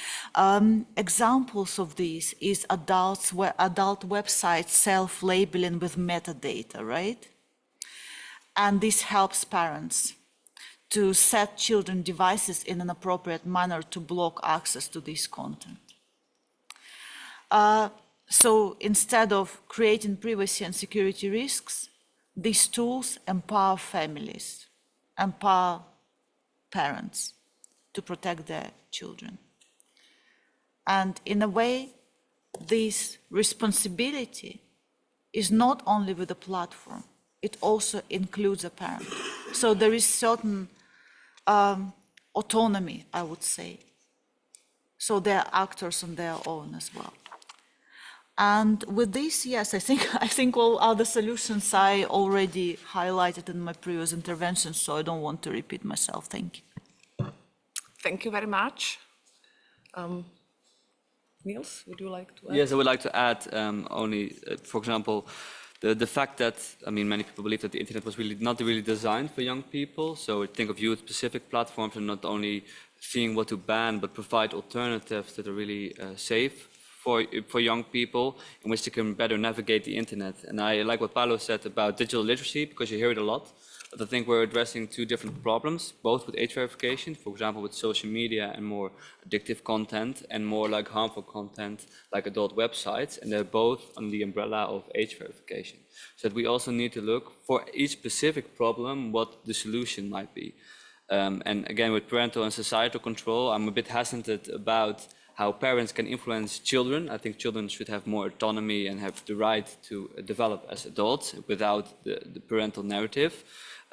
Examples of these is adult websites self-labeling with metadata, right? And this helps parents to set children devices in an appropriate manner to block access to this content. So instead of creating privacy and security risks, these tools empower families, empower parents to protect their children. And in a way, this responsibility is not only with the platform, it also includes a parent. So there is certain autonomy, I would say. So they are actors on their own as well. And with this, yes, I think all other solutions I already highlighted in my previous intervention, so I don't want to repeat myself. Thank you. Thank you very much. Niels, would you like to add? Yes, I would like to add only, for example, the fact that, I mean, many people believe that the internet was not really designed for young people. So think of youth-specific platforms and not only seeing what to ban, but provide alternatives that are really safe for young people in which they can better navigate the internet. And I like what Paolo said about digital literacy, because you hear it a lot. But I think we're addressing two different problems, both with age verification, for example, with social media and more addictive content and more like harmful content like adult websites. And they're both on the umbrella of age verification. So that we also need to look for each specific problem, what the solution might be. And again, with parental and societal control, I'm a bit hesitant about how parents can influence children. I think children should have more autonomy and have the right to develop as adults without the parental narrative.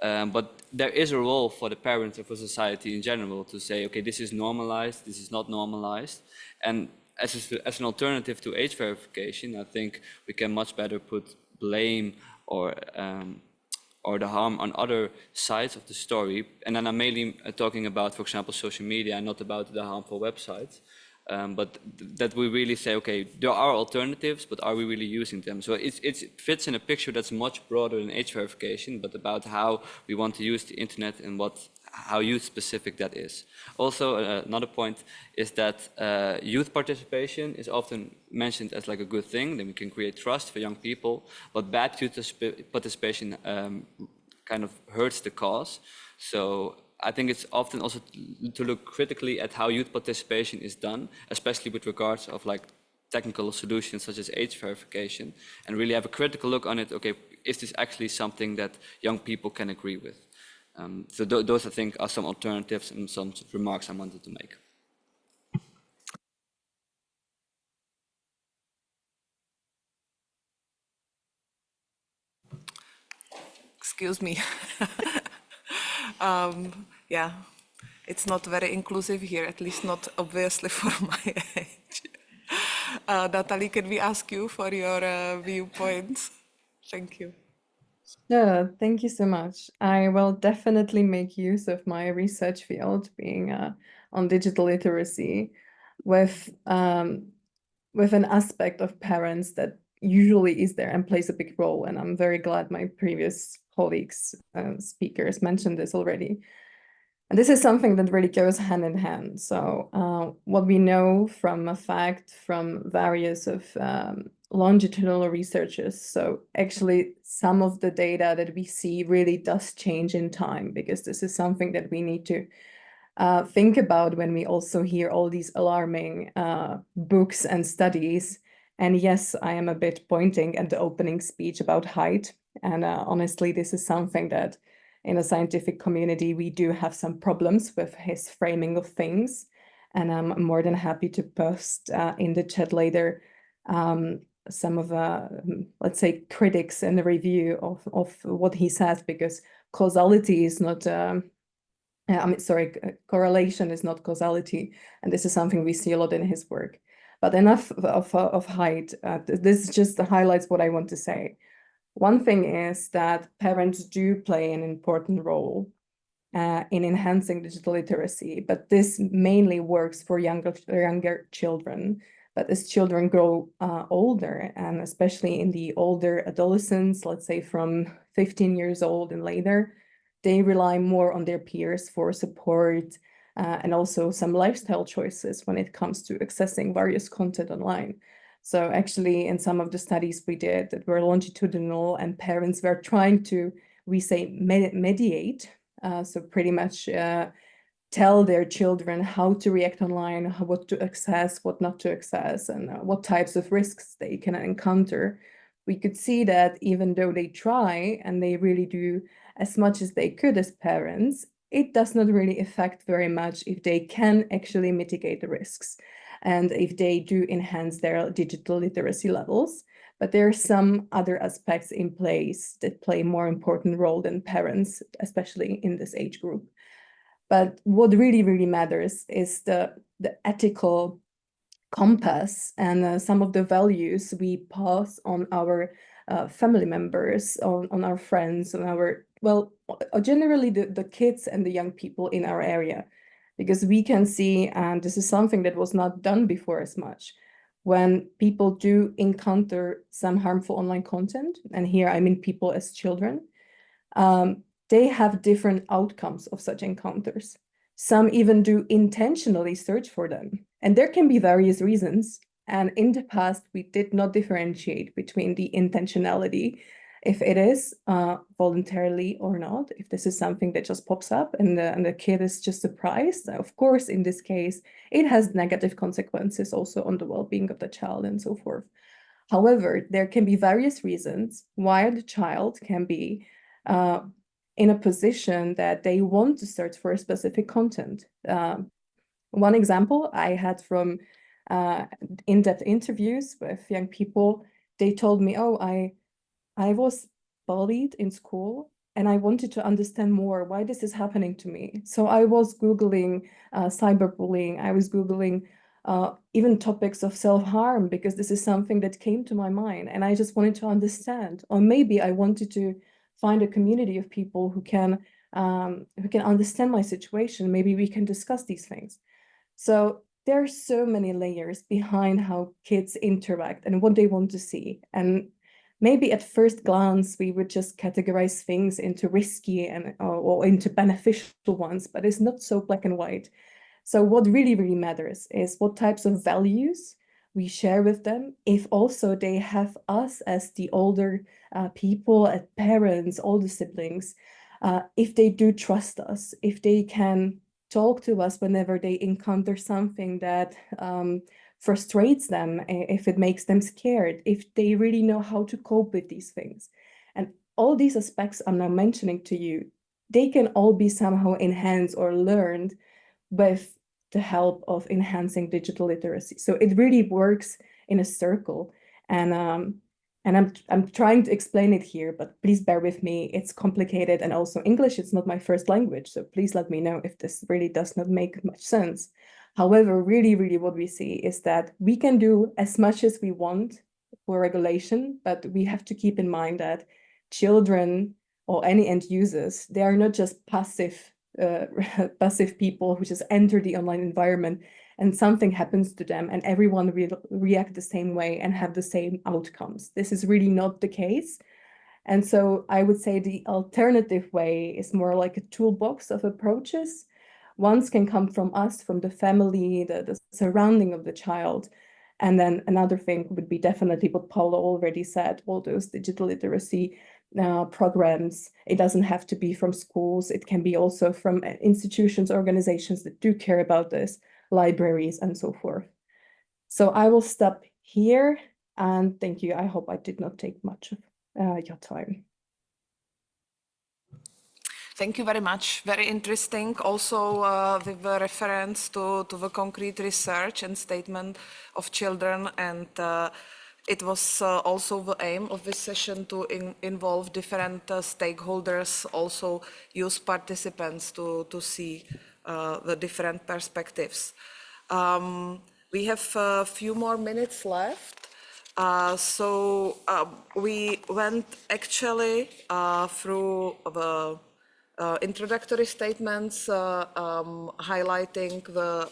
But there is a role for the parents and for society in general to say, okay, this is normalized, this is not normalized. And as an alternative to age verification, I think we can much better put blame or the harm on other sides of the story. And then I'm mainly talking about, for example, social media and not about the harmful websites. But that we really say, okay, there are alternatives, but are we really using them? So it fits in a picture that's much broader than age verification, but about how we want to use the internet and how youth-specific that is. Also, another point is that youth participation is often mentioned as like a good thing, then we can create trust for young people, but bad youth participation kind of hurts the cause. So I think it's often also to look critically at how youth participation is done, especially with regards of like technical solutions such as age verification, and really have a critical look on it. Okay, is this actually something that young people can agree with? So those, I think, are some alternatives and some remarks I wanted to make. Excuse me. Yeah, it's not very inclusive here, at least not obviously for my age. Natalie, can we ask you for your viewpoints? Thank you. Yeah, thank you so much. I will definitely make use of my research field being on digital literacy with an aspect of parents that usually is there and plays a big role. And I'm very glad my previous colleagues, speakers mentioned this already. And this is something that really goes hand in hand. So what we know from a fact from various of longitudinal researchers, so actually some of the data that we see really does change in time, because this is something that we need to think about when we also hear all these alarming books and studies. And yes, I am a bit pointing at the opening speech about height. And honestly, this is something that in a scientific community, we do have some problems with his framing of things. And I'm more than happy to post in the chat later some of let's say, critics and the review of what he says, because causality is not correlation is not causality, and this is something we see a lot in his work. But enough of height. This just highlights what I want to say. One thing is that parents do play an important role in enhancing digital literacy, but this mainly works for younger children. But as children grow older, and especially in the older adolescents, let's say from 15 years old and later, they rely more on their peers for support and also some lifestyle choices when it comes to accessing various content online. So actually, in some of the studies we did that were longitudinal, and parents were trying to, we say, mediate, so pretty much tell their children how to react online, what to access, what not to access, and what types of risks they can encounter. We could see that even though they try and they really do as much as they could as parents, it does not really affect very much if they can actually mitigate the risks and if they do enhance their digital literacy levels. But there are some other aspects in place that play a more important role than parents, especially in this age group. But what really, really matters is the ethical compass and some of the values we pass on our family members, on our friends, on our, well, generally the kids and the young people in our area. Because we can see, and this is something that was not done before as much, when people do encounter some harmful online content, and here I mean people as children, they have different outcomes of such encounters. Some even do intentionally search for them. And there can be various reasons. And in the past, we did not differentiate between the intentionality, if it is voluntarily or not, if this is something that just pops up and the kid is just surprised. Of course, in this case, it has negative consequences also on the well-being of the child and so forth. However, there can be various reasons why the child can be in a position that they want to search for a specific content. One example I had from in-depth interviews with young people, they told me, oh, I was bullied in school and I wanted to understand more why this is happening to me. So I was Googling cyberbullying. I was Googling even topics of self-harm, because this is something that came to my mind and I just wanted to understand. Or maybe I wanted to find a community of people who can understand my situation. Maybe we can discuss these things. So there are so many layers behind how kids interact and what they want to see. And maybe at first glance, we would just categorize things into risky and or into beneficial ones, but it's not so black and white. So what really, really matters is what types of values we share with them, if also they have us as the older people, as parents, older siblings, if they do trust us, if they can talk to us whenever they encounter something that frustrates them, if it makes them scared, if they really know how to cope with these things. And all these aspects I'm now mentioning to you, they can all be somehow enhanced or learned with the help of enhancing digital literacy. So it really works in a circle. And And I'm trying to explain it here, but please bear with me. It's complicated, and also English, it's not my first language. So please let me know if this really does not make much sense. However, really what we see is that we can do as much as we want for regulation, but we have to keep in mind that children or any end users, they are not just passive passive people who just enter the online environment and something happens to them and everyone react the same way and have the same outcomes. This is really not the case. And so I would say the alternative way is more like a toolbox of approaches. Ones can come from us, from the family, the surrounding of the child. And then another thing would be definitely what Paula already said, all those digital literacy programs. It doesn't have to be from schools. It can be also from institutions, organizations that do care about this, libraries and so forth. So I will stop here and thank you. I hope I did not take much of your time. Thank you very much. Very interesting. Also with the reference to the concrete research and statement of children, and it was also the aim of this session to involve different stakeholders, also youth participants to see the different perspectives. We have a few more minutes left. So we went actually through the introductory statements highlighting the,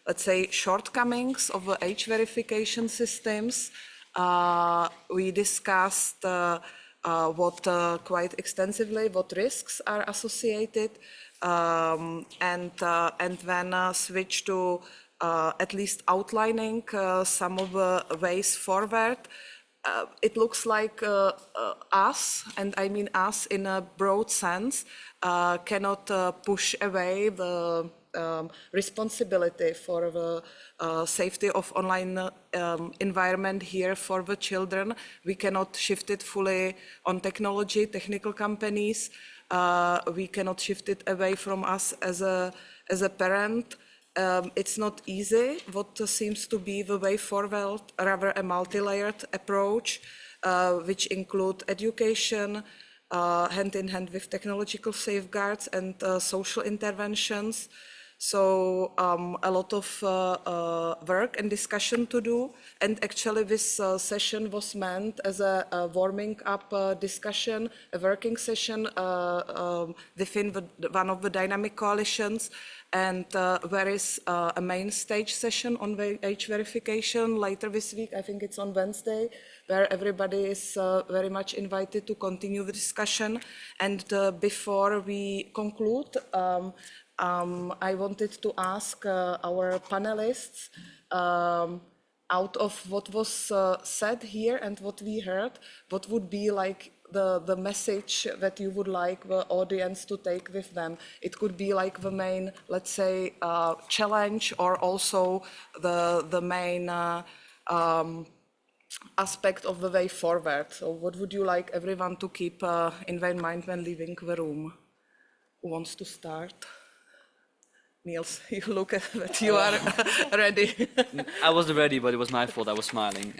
let's say, shortcomings of the age verification systems. We discussed quite extensively what risks are associated, and then switch to at least outlining some of the ways forward. It looks like us, and I mean us in a broad sense, cannot push away the responsibility for the safety of online environment here for the children. We cannot shift it fully on technology, technical companies. We cannot shift it away from us as a parent. It's not easy, what seems to be the way forward, rather a multi-layered approach, which include education, hand in hand with technological safeguards and social interventions. So a lot of work and discussion to do. And actually this session was meant as a warming up discussion, a working session within one of the dynamic coalitions. And there is a main stage session on age verification later this week. I think it's on Wednesday, where everybody is very much invited to continue the discussion. And before we conclude, I wanted to ask our panelists, out of what was said here and what we heard, what would be like the message that you would like the audience to take with them? It could be like the main, let's say, challenge, or also the main aspect of the way forward. So what would you like everyone to keep in their mind when leaving the room? Who wants to start? Niels, you look at that you are ready. I wasn't ready, but it was my fault. I was smiling.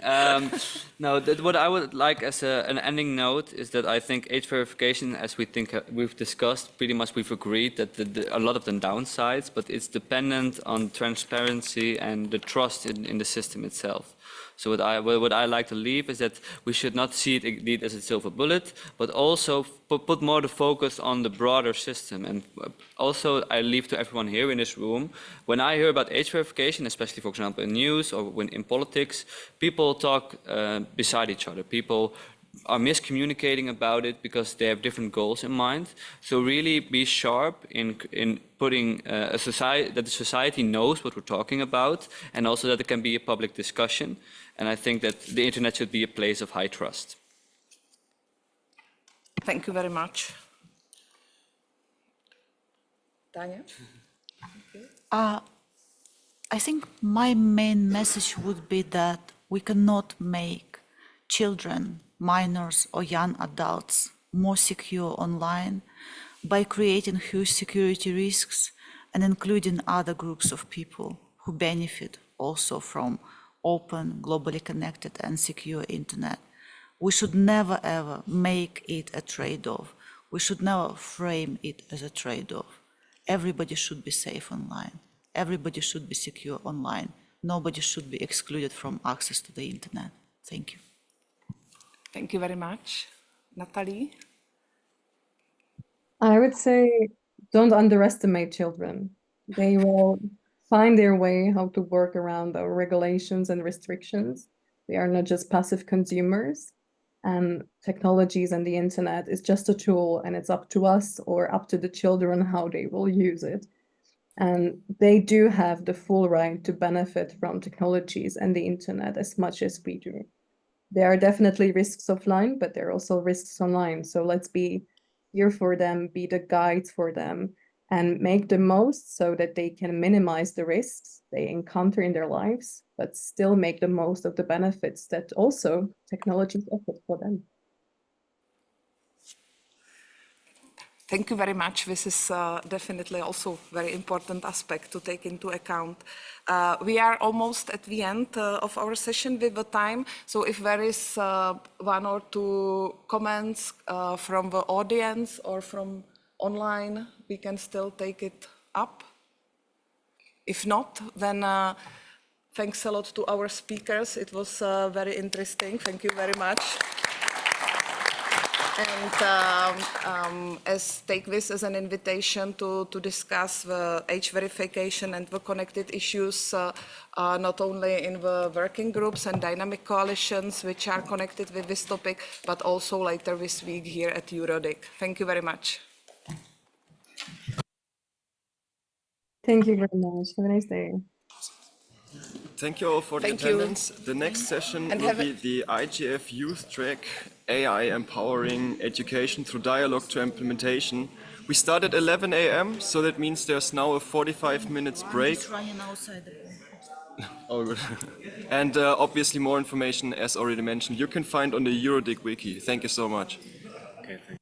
No, what I would like as an ending note is that I think age verification, as we've discussed, pretty much we've agreed that a lot of the downsides, but it's dependent on transparency and the trust in the system itself. So what I like to leave is that we should not see it indeed as a silver bullet, but also put more the focus on the broader system. And also I leave to everyone here in this room, when I hear about age verification, especially for example in news or when in politics, people talk beside each other. People are miscommunicating about it because they have different goals in mind. So really be sharp in putting a society, that the society knows what we're talking about, and also that it can be a public discussion. And I think that the internet should be a place of high trust. Thank you very much. Tanya? I think my main message would be that we cannot make children, minors or young adults more secure online by creating huge security risks and including other groups of people who benefit also from open, globally connected and secure internet. We should never ever make it a trade-off. We should never frame it as a trade-off. Everybody should be safe online. Everybody should be secure online. Nobody should be excluded from access to the internet. Thank you. Thank you very much. Natalie? I would say don't underestimate children. They will find their way how to work around our regulations and restrictions. They are not just passive consumers. And technologies and the internet is just a tool, and it's up to us or up to the children how they will use it. And they do have the full right to benefit from technologies and the internet as much as we do. There are definitely risks offline, but there are also risks online. So let's be here for them, be the guides for them, and make the most so that they can minimize the risks they encounter in their lives, but still make the most of the benefits that also technologies offer for them. Thank you very much. This is definitely also a very important aspect to take into account. We are almost at the end of our session with the time. So if there is one or two comments from the audience or from online, we can still take it up. If not, then thanks a lot to our speakers. It was very interesting. Thank you very much. And take this as an invitation to discuss the age verification and the connected issues, not only in the working groups and dynamic coalitions which are connected with this topic, but also later this week here at EuroDIG. Thank you very much. Thank you very much. Have a nice day. Thank you all for the attendance. The next session will be the IGF Youth Track, AI Empowering Education through Dialogue to Implementation. We start at 11 a.m., so that means there's now a 45 minutes break. Running outside the Oh, good. And obviously more information, as already mentioned, you can find on the EuroDIG wiki. Thank you so much. Okay, thanks.